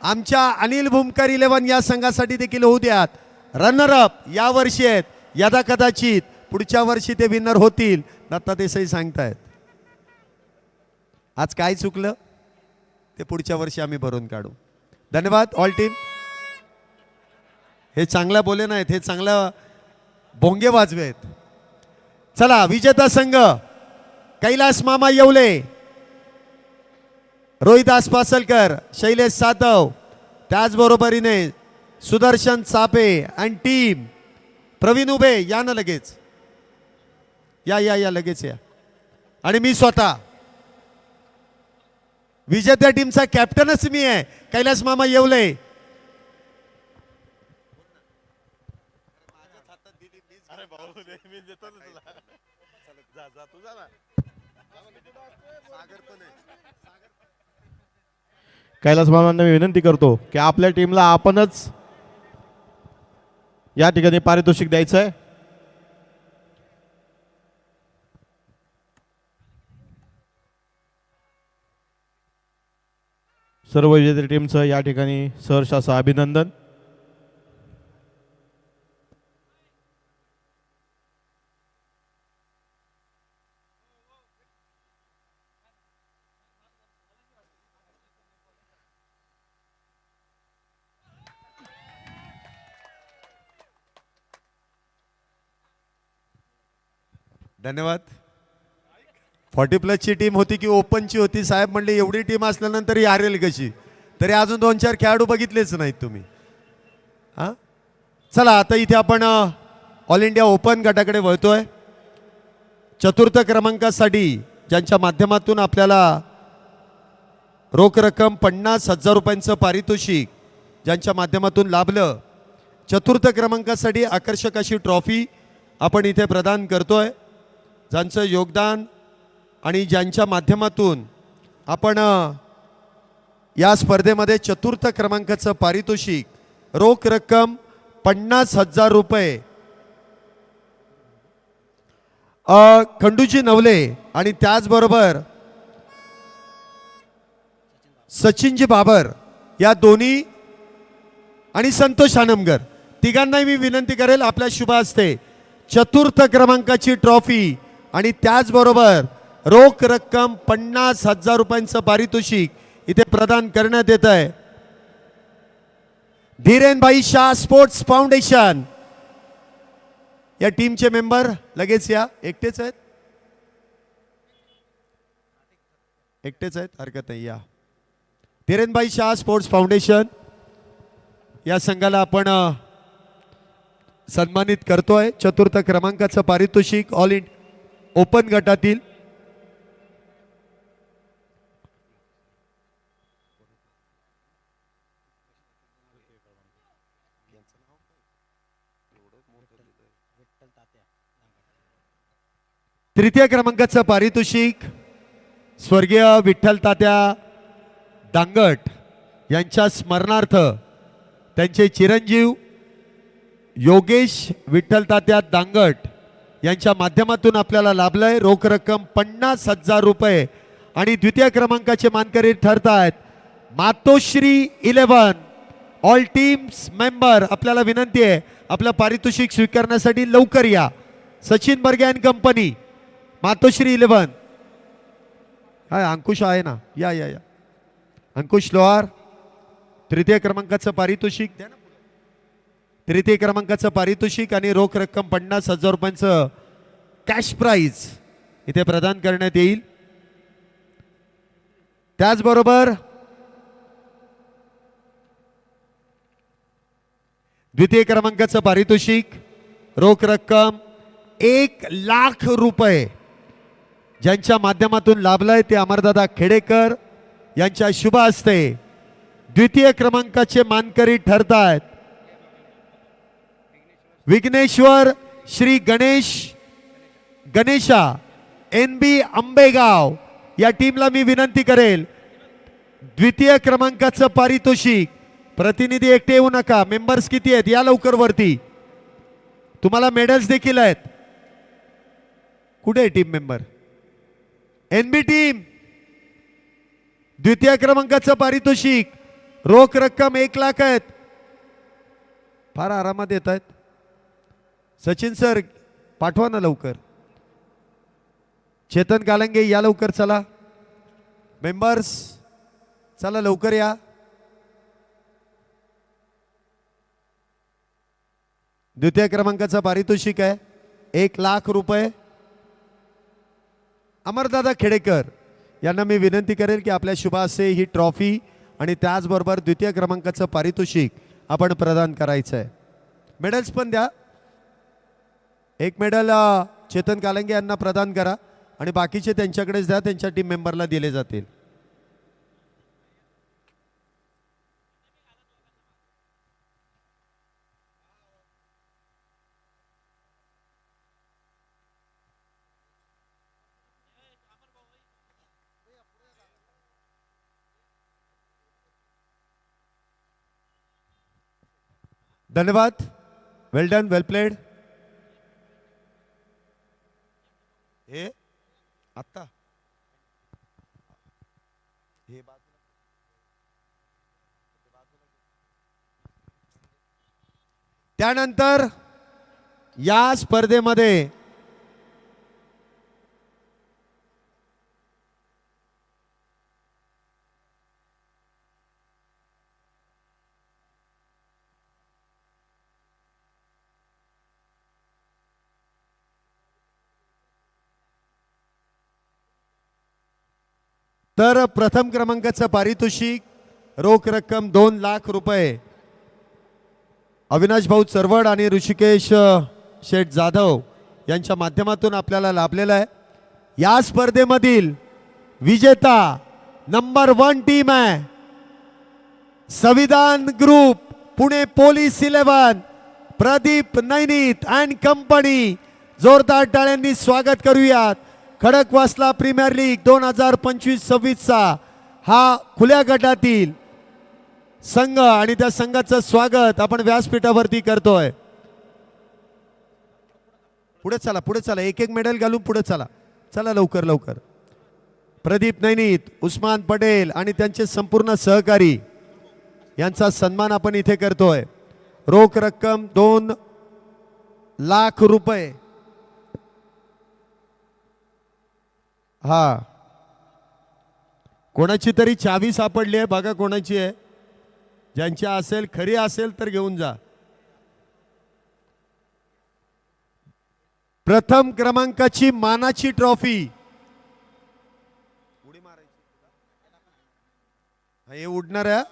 आमच्या अनिल भूमकर 11 या संघासाठी देखील होऊ द्यात. रनर अप या वर्षी आहेत, यदा कदाचित पुढच्या वर्षी ते विनर होतील. दत्ता देसाई सांगतायत. आज काय चुकलं ते पुढच्या वर्षी आम्ही भरून काढू. धन्यवाद ऑल टीम. हे चांगला बोले नाहीत, हे चांगला भोंगे वाजवे आहेत. चला विजेता संघ कैलास मामा येवले, रोहिदास पासलकर, शैलेश सातव, त्याचबरोबरीने सुदर्शन चापे आणि टीम, प्रवीण उभे या ना लगेच, या या या लगेच या. आणि मी स्वतः विजेत्या टीमचा कॅप्टनच मी आहे, कैलास मामा येवले. कैलास मामांना मी विनंती करतो की आपल्या टीमला आपणच या ठिकाणी पारितोषिक द्यायचं आहे. सर्व विजेते टीमचं या ठिकाणी सहर्ष असं अभिनंदन. धन्यवाद. 40+ टीम होती की ओपनची होती साहेब? म्हणले एवढी टीम असल्यानंतर ही हारेल कशी? तरी अजून 2-4 खेळाडू बघितलेच नाहीत तुम्ही. हां, चला आता इथे आपण ऑल इंडिया ओपन गटाकडे वळतोय. चतुर्थ क्रमांकासाठी ज्यांच्या माध्यमातून आपल्याला रोख रक्कम 50,000 रुपयांचं पारितोषिक ज्यांच्या माध्यमातून लाभलं, चतुर्थ क्रमांकासाठी आकर्षक अशी ट्रॉफी आपण इथे प्रदान करतोय. ज्यांचं योगदान आणि ज्यांच्या माध्यमातून आपण या स्पर्धेमध्ये चतुर्थ क्रमांकाचं पारितोषिक रोख रक्कम 50,000 रुपये खंडूजी नवले आणि त्याचबरोबर सचिनजी बाबर या दोन्ही आणि संतोष आनमगर तिघांनाही मी विनंती करेल आपल्या शुभ हस्ते चतुर्थ क्रमांकाची ट्रॉफी आणि त्याचबरोबर रोख रक्कम 50,000 रुपयांचं पारितोषिक इथे प्रदान करण्यात येत आहे. धीरेनभाई शाह स्पोर्ट्स फाउंडेशन या टीमचे मेंबर लगेच या. एकटेच आहेत? एकटेच आहेत, हरकत नाही, या. धीरेनभाई शाह स्पोर्ट्स फाउंडेशन या संघाला आपण सन्मानित करतोय. चतुर्थ क्रमांकाचं पारितोषिक ऑल इंडिया ओपन गटातील तृतीय क्रमांकाचं पारितोषिक स्वर्गीय विठ्ठल तात्या दांगट यांच्या स्मरणार्थ त्यांचे चिरंजीव योगेश विठ्ठल तात्या दांगट यांच्या माध्यमातून आपल्याला लाभलंय रोख रक्कम 50,000 रुपये. आणि द्वितीय क्रमांकाचे मानकरी ठरत आहेत मातोश्री 11. ऑल टीम्स मेंबर आपल्याला विनंती आहे आपलं पारितोषिक स्वीकारण्यासाठी लवकर या. सचिन बर्गे अँड कंपनी, मातोश्री 11. हाय अंकुश आहे ना, या या या. अंकुश लोहार तृतीय क्रमांकाचं पारितोषिक द्या ना. तृतीय क्रमांकाचं पारितोषिक आणि रोख रक्कम 50,000 रुपयांचं कॅश प्राइज इथे प्रदान करण्यात येईल. त्याचबरोबर द्वितीय क्रमांकाचं पारितोषिक रोख रक्कम 1,00,000 रुपये ज्यांच्या माध्यमातून लाभलाय ते अमरदादा खेडेकर यांच्या शुभ हस्ते द्वितीय क्रमांकाचे मानकरी ठरतायत विघ्नेश्वर श्री गणेशा NB आंबेगाव या टीमला मी विनंती करेल द्वितीय क्रमांकाचं पारितोषिक. प्रतिनिधी एकटे येऊ नका, मेंबर्स किती आहेत या लवकर वरती. तुम्हाला मेडल्स देखील आहेत. कुठे आहे टीम मेंबर? NB टीम द्वितीय क्रमांकाचं पारितोषिक रोख रक्कम 1,00,000 आहेत. फार आरामात येत आहेत. सचिन सर पाठवा ना लवकर. चेतन कालंगे या लवकर, चला मेंबर्स चला लवकर या. द्वितीय क्रमांकाचं पारितोषिक आहे 1,00,000 रुपये. अमरदादा खेडेकर यांना मी विनंती करेल की आपल्या शुभासे ही ट्रॉफी आणि त्याचबरोबर द्वितीय क्रमांकाचं पारितोषिक आपण प्रदान करायचं आहे. मेडल्स पण द्या. एक मेडल चेतन कालंगे यांना प्रदान करा. आणि बाकीचे त्यांच्याकडेच द्या, त्यांच्या टीम मेंबरला दिले जातील. धन्यवाद. वेल डन, वेल प्लेड. हे आता हे त्यानंतर या स्पर्धेमध्ये तर प्रथम क्रमांकाचं पारितोषिक रोख रक्कम 2 लाख रुपये अविनाश भाऊ चरवड आणि ऋषिकेश शेठ जाधव यांच्या माध्यमातून आपल्याला लाभलेला आहे. या स्पर्धेमधील विजेता नंबर 1 टीम आहे Samvidhan group Pune police 11 Pradeep Nainit and company. जोरदार टाळ्यांनी स्वागत करूयात. खडकवासला प्रीमियर लीग 2025-26 चा हा खुल्या गटातील संघ आणि त्या संघाचं स्वागत आपण व्यासपीठावरती करतोय. पुढे चला, पुढे चला, एक एक मेडल घालून पुढे चला. चला लवकर लवकर. प्रदीप नैनीत, उस्मान पटेल आणि त्यांचे संपूर्ण सहकारी यांचा सन्मान आपण इथे करतोय. रोख रक्कम 2 लाख रुपये. हा, कोणाची तरी चावी सापडली आहे बघा, कोणाची आहे. ज्यांची असेल, खरी असेल तर घेऊन जा. प्रथम क्रमांकाची मानाची ट्रॉफी. हे उडणार आहे.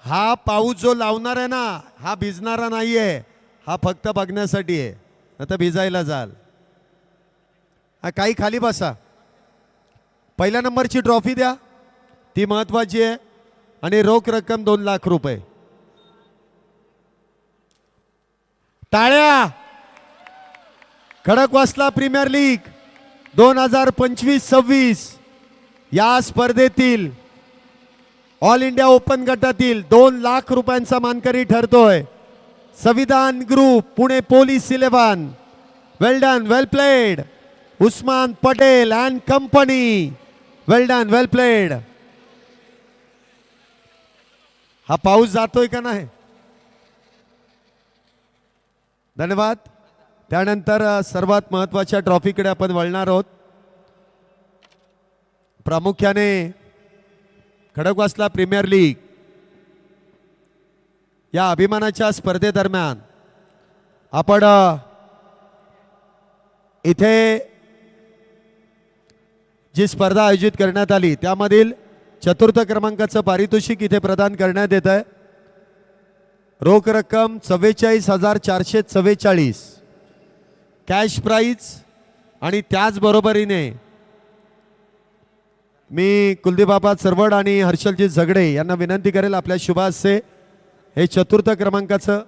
हा पाऊस जो लावणार आहे ना, हा भिजणारा नाहीये, हा फक्त बघण्यासाठी आहे. आता भिजायला जाल. हा, काही खाली बसा. पहिल्या नंबरची ट्रॉफी द्या, ती महत्वाची आहे. आणि रोख रक्कम 2 लाख रुपये. टाळ्या. खडकवासला प्रीमियर लीग 2025-26 या स्पर्धेतील ऑल इंडिया ओपन गटातील 2 लाख रुपयांचा मानकरी ठरतोय संविधान group Pune police 11. Well done, well played. Usman Patel and company. Well done, well played. हा पाऊस जातोय का नाही? धन्यवाद. त्यानंतर सर्वात महत्वाच्या ट्रॉफीकडे आपण वळणार आहोत. प्रामुख्याने खडकवासला प्रीमियर लीग या अभिमानाच्या स्पर्धेदरम्यान आपण इथे जी स्पर्धा आयोजित करण्यात आली त्यामधील चतुर्थ क्रमांकाचं पारितोषिक इथे प्रदान करण्यात येत आहे. रोख रक्कम 44,444 कॅश प्राइज. आणि त्याचबरोबरीने मी कुलदीप चरवड आणि हर्षलजी झगडे यांना विनंती करेल आपल्या शुभ हस्ते हे चतुर्थ क्रमांकाचं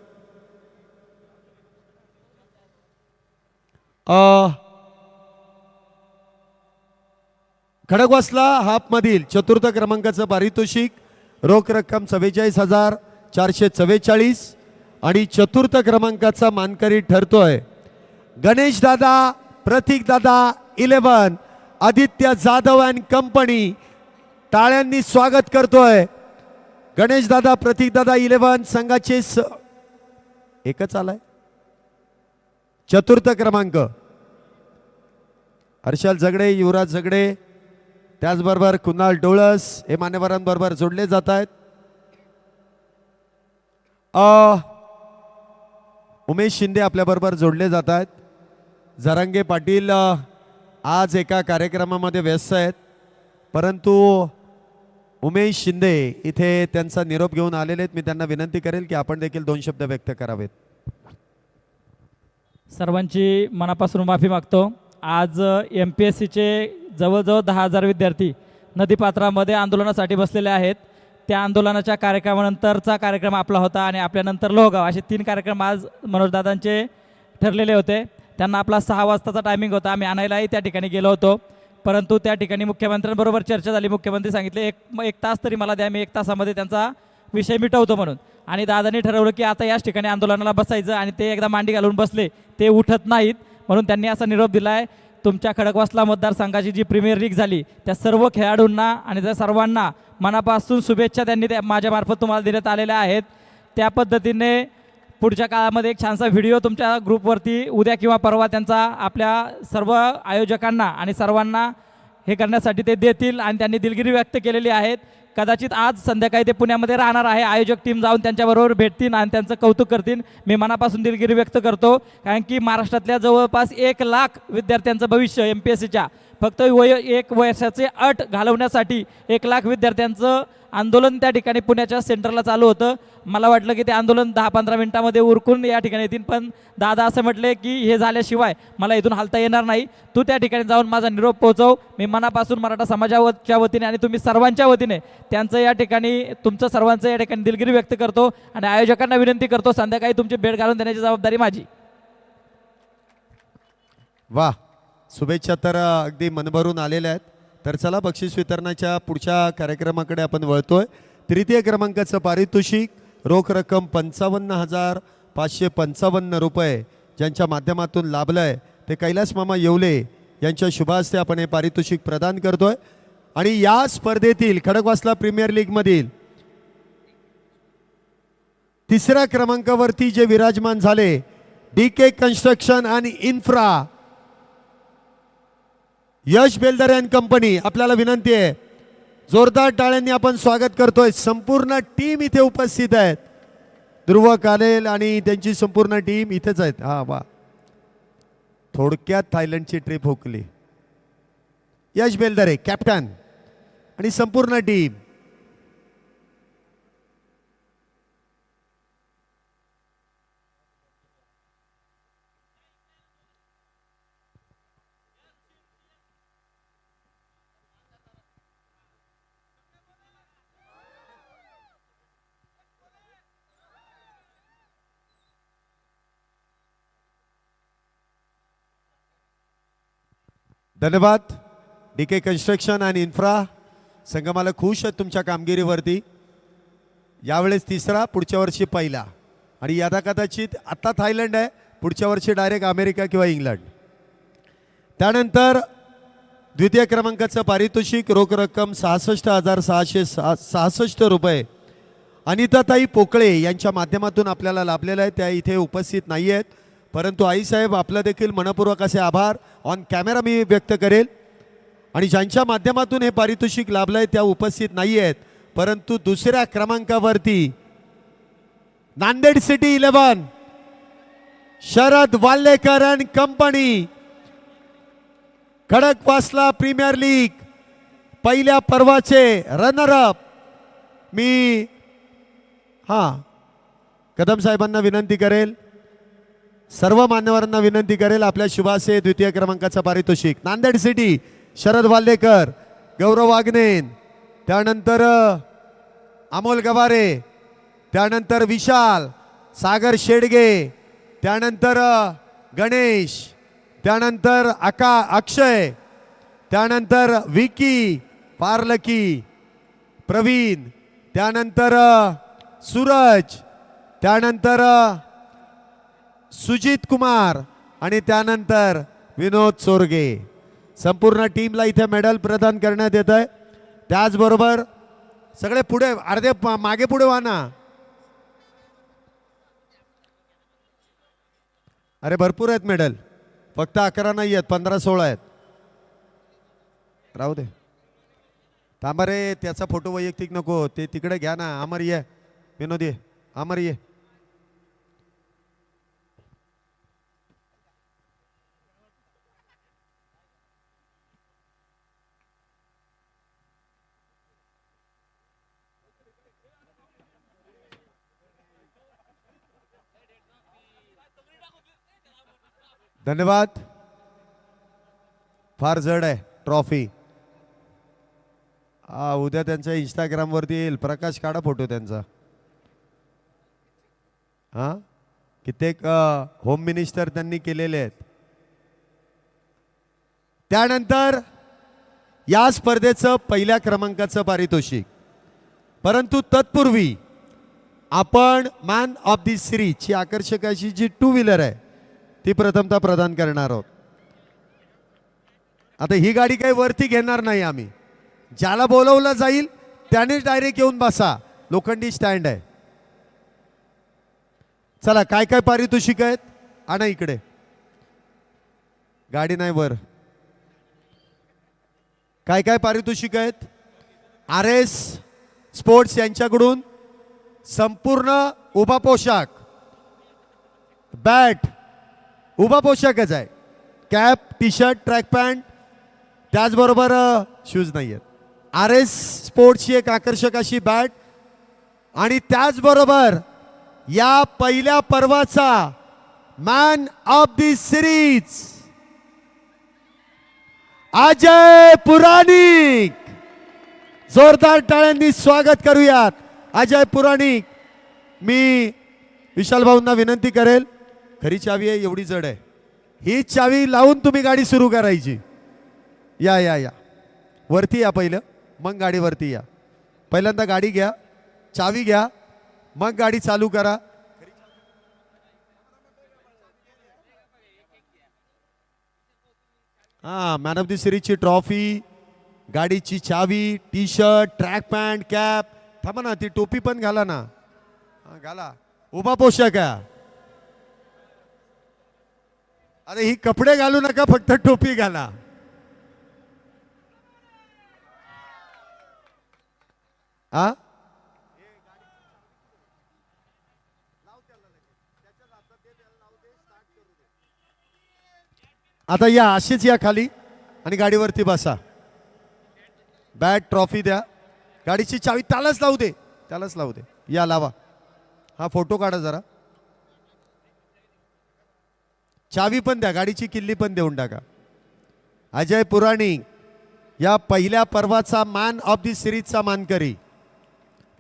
खडकवासला हाफमधील चतुर्थ क्रमांकाचं पारितोषिक रोख रक्कम 44,444 आणि चतुर्थ क्रमांकाचा मानकरी ठरतोय गणेश दादा, प्रतीक दादा 11, आदित्य जाधव अँड कंपनी. टाळ्यांनी स्वागत करतोय गणेश दादा, प्रतीक दादा 11 संघाचे एकच आलाय चतुर्थ क्रमांक. हर्षल झगडे, युवराज झगडे, त्याचबरोबर कुणाल डोळस हे मान्यवरांबरोबर जोडले जात आहेत. उमेश शिंदे आपल्याबरोबर जोडले जात आहेत. जरांगे पाटील आज एका कार्यक्रमामध्ये व्यस्त आहेत, परंतु उमेश शिंदे इथे त्यांचा निरोप घेऊन आलेले आहेत. मी त्यांना विनंती करेल की आपण देखील 2 शब्द व्यक्त करावेत. सर्वांची मनापासून माफी मागतो. आज MPSCचे जवळजवळ 10,000 विद्यार्थी नदीपात्रामध्ये आंदोलनासाठी बसलेले आहेत. त्या आंदोलनाच्या कार्यक्रमानंतरचा कार्यक्रम आपला होता आणि आपल्यानंतर लोहगाव असे 3 कार्यक्रम आज मनोजदादांचे ठरलेले होते. त्यांना आपला 6 वाजताचा टायमिंग होता. आम्ही आणायलाही त्या ठिकाणी गेलो होतो, परंतु त्या ठिकाणी मुख्यमंत्र्यांबरोबर चर्चा झाली. मुख्यमंत्री सांगितले एक तास तरी मला द्या, मी 1 तासामध्ये त्यांचा विषय मिटवतो म्हणून. आणि दादांनी ठरवलं की आता याच ठिकाणी आंदोलनाला बसायचं आणि ते एकदा मांडी घालून बसले ते उठत नाहीत, म्हणून त्यांनी असा निरोप दिला आहे. तुमच्या खडकवासला मतदारसंघाची जी प्रीमियर लीग झाली त्या सर्व खेळाडूंना आणि त्या सर्वांना मनापासून शुभेच्छा त्यांनी माझ्यामार्फत तुम्हाला देण्यात आलेल्या आहेत. त्या पद्धतीने पुढच्या काळामध्ये एक छानसा व्हिडिओ तुमच्या ग्रुपवरती उद्या किंवा परवा त्यांचा आपल्या सर्व आयोजकांना आणि सर्वांना हे करण्यासाठी ते देतील आणि त्यांनी दिलगिरी व्यक्त केलेली आहेत. कदाचित आज संध्याकाळी ते पुण्यामध्ये राहणार आहे. आयोजक टीम जाऊन त्यांच्याबरोबर भेटतील आणि त्यांचं कौतुक करतील. मी मनापासून दिलगिरी व्यक्त करतो, कारण की महाराष्ट्रातल्या जवळपास 1,00,000 विद्यार्थ्यांचं भविष्य MPSCच्या फक्त 1 वर्षाचे अट घालवण्यासाठी 1,00,000 विद्यार्थ्यांचं आंदोलन त्या ठिकाणी पुण्याच्या सेंटरला चालू होतं. मला वाटलं की ते आंदोलन 10-15 मिनिटामध्ये उरकून या ठिकाणी येतील, पण दादा असं म्हटले की हे झाल्याशिवाय मला इथून हालता येणार नाही, तू त्या ठिकाणी जाऊन माझा निरोप पोहोचव. मी मनापासून मराठा समाजाच्या वतीने आणि तुम्ही सर्वांच्या वतीने त्यांचं या ठिकाणी तुमचं सर्वांचं या ठिकाणी दिलगिरी व्यक्त करतो आणि आयोजकांना विनंती करतो संध्याकाळी तुमची भेट घालून देण्याची जबाबदारी माझी. वा, शुभेच्छा तर अगदी मनभरून आलेल्या आहेत. तर चला बक्षीस वितरणाच्या पुढच्या कार्यक्रमाकडे आपण वळतोय. तृतीय क्रमांकाचं पारितोषिक रोख रक्कम 55,555 रुपये ज्यांच्या माध्यमातून लाभलं आहे ते कैलास मामा येवले यांच्या शुभ हस्ते आपण हे पारितोषिक प्रदान करतोय. आणि या स्पर्धेतील खडकवासला प्रीमियर लीगमधील 3ऱ्या क्रमांकावरती जे विराजमान झाले DK कन्स्ट्रक्शन आणि इन्फ्रा यश बेलदर अँड कंपनी, आपल्याला विनंती आहे जोरदार टाळ्यांनी आपण स्वागत करतोय. संपूर्ण टीम इथे उपस्थित आहेत. ध्रुव कालेल आणि त्यांची संपूर्ण टीम इथेच आहेत. हा वा, थोडक्यात थायलंडची ट्रिप हुकली. यश बेलदरे कॅप्टन आणि संपूर्ण टीम. धन्यवाद. DK कन्स्ट्रक्शन आणि इन्फ्रा संगमाला खुश आहेत तुमच्या कामगिरीवरती. यावेळेस 3रा, पुढच्या वर्षी 1ला आणि यदा कदाचित आत्ता थायलंड आहे, पुढच्या वर्षी डायरेक्ट अमेरिका किंवा इंग्लंड. त्यानंतर द्वितीय क्रमांकाचं पारितोषिक रोख रक्कम 66,666 रुपये अनिताताई पोकळे यांच्या माध्यमातून आपल्याला लाभलेलं आहे. त्या इथे उपस्थित नाही आहेत, परंतु आईसाहेब आपलं देखील मनपूर्वक असे आभार ऑन कॅमेरा मी व्यक्त करेल. आणि ज्यांच्या माध्यमातून हे पारितोषिक लाभलं आहे त्या उपस्थित नाही आहेत, परंतु 2ऱ्या क्रमांकावरती Nanded city 11 Sharad Wallekar and company Khadakwasla premier league पहिल्या पर्वाचे रनरअप. मी कदम साहेबांना विनंती करेल, सर्व मान्यवरांना विनंती करेल आपल्या शुभासे द्वितीय क्रमांकाचा पारितोषिक नांदेड सिटी शरद वाल्लेकर, गौरव वागनेन, त्यानंतर अमोल गवारे, त्यानंतर विशाल, सागर शेडगे, त्यानंतर गणेश, त्यानंतर अक्षय, त्यानंतर विकी पारलकी, प्रवीण, त्यानंतर सूरज, त्यानंतर सुजित कुमार आणि त्यानंतर विनोद चोरगे. संपूर्ण टीमला इथे मेडल प्रदान करण्यात येत आहे. त्याचबरोबर सगळे पुढे अर्धे मागे पुढे व्हा ना. अरे भरपूर आहेत मेडल, फक्त 11 नाही आहेत, 15-16 आहेत. राहू दे, थांबा रे, त्याचा फोटो वैयक्तिक नको, ते तिकडे घ्या ना. अमर ये, विनोद ये, अमर ये. धन्यवाद. फार जड आहे ट्रॉफी. उद्या त्यांच्या इंस्टाग्रामवरती येईल. प्रकाश काढा फोटो त्यांचा. हा कित्येक होम मिनिस्टर त्यांनी केलेले आहेत. त्यानंतर या स्पर्धेचं पहिल्या क्रमांकाचं पारितोषिक. परंतु तत्पूर्वी आपण मॅन ऑफ दी सिरीजची आकर्षक अशी जी 2 व्हीलर आहे ती प्रथमतः प्रदान करणार आहोत. आता ही गाडी काही वरती घेणार नाही आम्ही. ज्याला बोलवलं जाईल त्यानेच डायरेक्ट येऊन बसा. लोखंडी स्टँड आहे. चला काय काय पारितोषिक आहेत आणा इकडे. गाडी नाही वर. काय काय पारितोषिक आहेत. RS स्पोर्ट्स यांच्याकडून संपूर्ण उभा पोशाख, बॅट उभा पोशाखच आहे, cap, T shirt, track pant, त्याचबरोबर शूज नाही आहेत. RS स्पोर्ट्सची एक आकर्षक अशी बॅट आणि त्याचबरोबर या पहिल्या पर्वाचा man of the series Ajay Puranik. जोरदार टाळ्यांनी स्वागत करूयात अजय पुराणिक. मी विशाल भाऊंना विनंती करेल, खरी चावी आहे एवढी जड आहे, ही चावी लावून तुम्ही गाडी सुरू करायची. या या या वरती या पहिलं, मग गाडीवरती या. पहिल्यांदा गाडी घ्या, चावी घ्या, मग गाडी चालू करा. हा मॅन ऑफ दी सिरीजची ट्रॉफी, गाडीची चावी, T shirt, track pant, cap. थांबा ना, ती टोपी पण घाला ना. घाला, उभा पोशाख आहे. अरे ही कपडे घालू नका, फक्त टोपी घाला. हा आता या अशीच या खाली आणि गाडीवरती बसा. बॅट, ट्रॉफी द्या, गाडीची चावी त्यालाच लावू दे, त्यालाच लावू दे. या लावा. हा फोटो काढा जरा. चावी पण द्या, गाडीची किल्ली पण देऊन टाका. अजय पुराणिक या पहिल्या पर्वाचा मॅन ऑफ दी सिरीजचा मानकरी.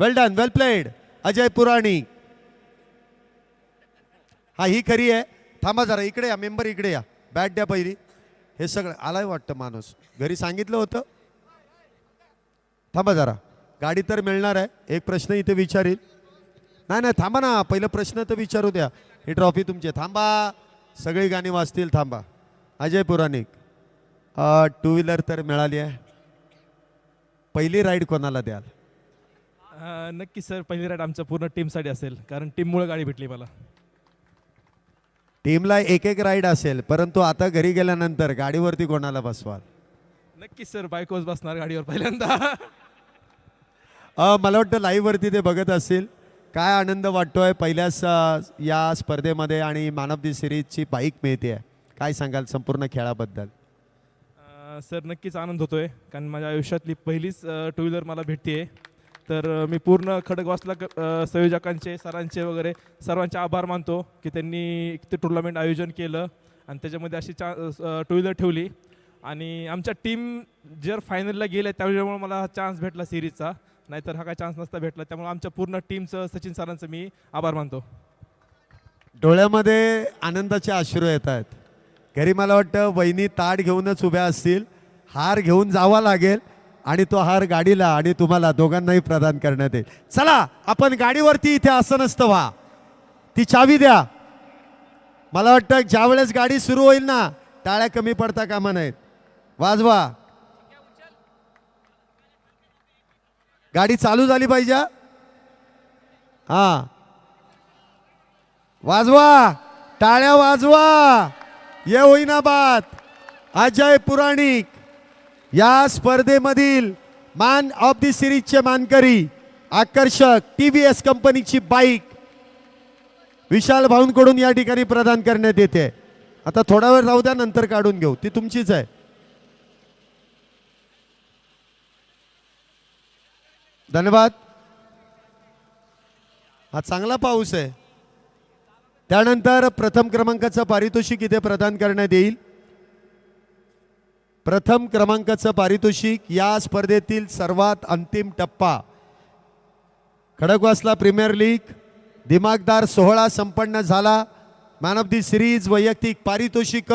वेल डन, वेल प्लेड अजय पुराणिक. हा ही खरी आहे. थांबा जरा, इकडे या मेंबर, इकडे या. बॅट द्या पहिली. हे सगळं आलाय वाटतं माणूस, घरी सांगितलं होतं. थांबा जरा, गाडी तर मिळणार आहे. एक प्रश्न इथे विचारील. नाही नाही थांबा ना, पहिलं प्रश्न तर विचारू द्या. ही ट्रॉफी तुमची. थांबा, सगळी गाणी वाजतील. थांबा. अजय पुराणिक 2 व्हीलर तर मिळाली आहे. पहिली राईड कोणाला द्याल? नक्की सर, पहिली राईड आमच्या पूर्ण टीमसाठी असेल, कारण टीममुळे गाडी भेटली मला. टीमला एक एक राईड असेल, परंतु आता घरी गेल्यानंतर गाडीवरती कोणाला बसवाल? नक्की सर, बायकोच बसणार गाडीवर पहिल्यांदा. मला वाटतं लाईव्ह वरती ते बघत असतील. काय आनंद वाटतोय पहिल्याच या स्पर्धेमध्ये आणि मॅन ऑफ दी सिरीजची बाईक मिळते. काय सांगाल संपूर्ण खेळाबद्दल? सर नक्कीच आनंद होतोय, कारण माझ्या आयुष्यातली पहिलीच 2 व्हीलर मला भेटते. तर मी पूर्ण खडकवासला संयोजकांचे, सरांचे वगैरे सर्वांचे आभार मानतो की त्यांनी ते टुर्नामेंट आयोजन केलं आणि त्याच्यामध्ये अशी 2 व्हीलर ठेवली. आणि आमच्या टीम जर फायनलला गेले त्यामुळे मला हा चान्स भेटला सिरीजचा, नाहीतर हा काय चान्स नसता भेटला. त्यामुळे आमच्या पूर्ण टीमचं, सचिन सरांचं मी आभार मानतो. डोळ्यामध्ये आनंदाचे अश्रू येत आहेत. घरी मला वाटतं वहिनी ताट घेऊनच उभ्या असतील. हार घेऊन जावा लागेल आणि तो हार गाडीला आणि तुम्हाला दोघांनाही प्रदान करण्यात येईल. चला आपण गाडीवरती, इथे असं नसतं व्हा. ती चावी द्या. मला वाटतं ज्या वेळेस गाडी सुरू होईल ना, टाळ्या कमी पडता कामा नाहीत. वाजवा. गाडी चालू झाली पाहिजे. हा वाजवा, टाळ्या वाजवा. ये होईना बात. अजय पुराणिक या स्पर्धेमधील मॅन ऑफ दी सिरीजचे मानकरी. आकर्षक TVS कंपनीची बाईक विशाल भाऊंकडून या ठिकाणी प्रदान करण्यात येते. आता थोडा वेळ राहू द्या, नंतर काढून घेऊ. ती तुमचीच आहे. धन्यवाद. हा चांगला पाऊस आहे. त्यानंतर प्रथम क्रमांकाचं पारितोषिक इथे प्रदान करण्यात येईल. प्रथम क्रमांकाचं पारितोषिक, या स्पर्धेतील सर्वात अंतिम टप्पा, खडकवासला प्रीमियर लीग दिमागदार सोहळा संपन्न झाला. मॅन ऑफ दी सिरीज, वैयक्तिक पारितोषिक,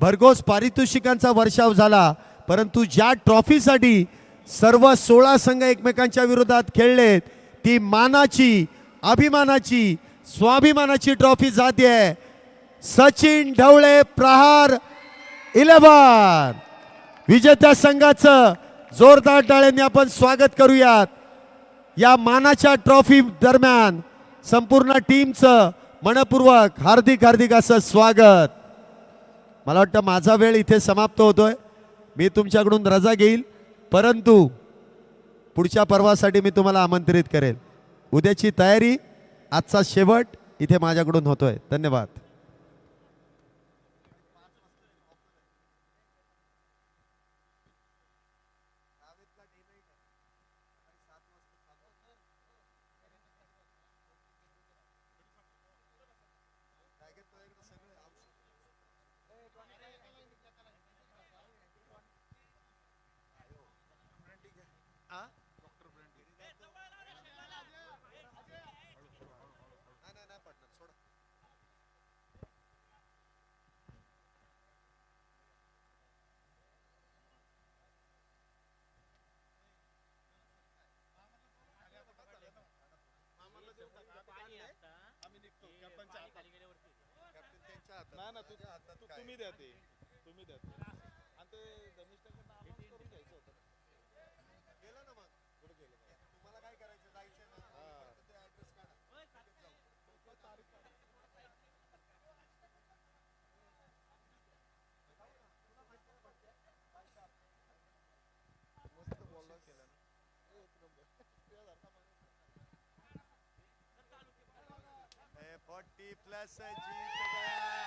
भरघोस पारितोषिकांचा वर्षाव झाला. परंतु ज्या ट्रॉफीसाठी सर्व 16 संघ एकमेकांच्या विरोधात खेळलेत, ती मानाची, अभिमानाची, स्वाभिमानाची ट्रॉफी जाते. सचिन ढवळे प्रहार 11 विजेत्या संघाचं जोरदार टाळ्यांनी आपण स्वागत करूयात. या मानाच्या ट्रॉफी दरम्यान संपूर्ण टीमचं मनपूर्वक हार्दिक हार्दिक असं स्वागत. मला वाटतं माझा वेळ इथे समाप्त होतोय. मी तुमच्याकडून रजा घेईल, परंतु पुढच्या पर्वासाठी मी तुम्हाला आमंत्रित करेल. उद्याची तयारी, आजचा शेवट इथे माझ्याकडून होतोय. धन्यवाद. प्लस जीत गया.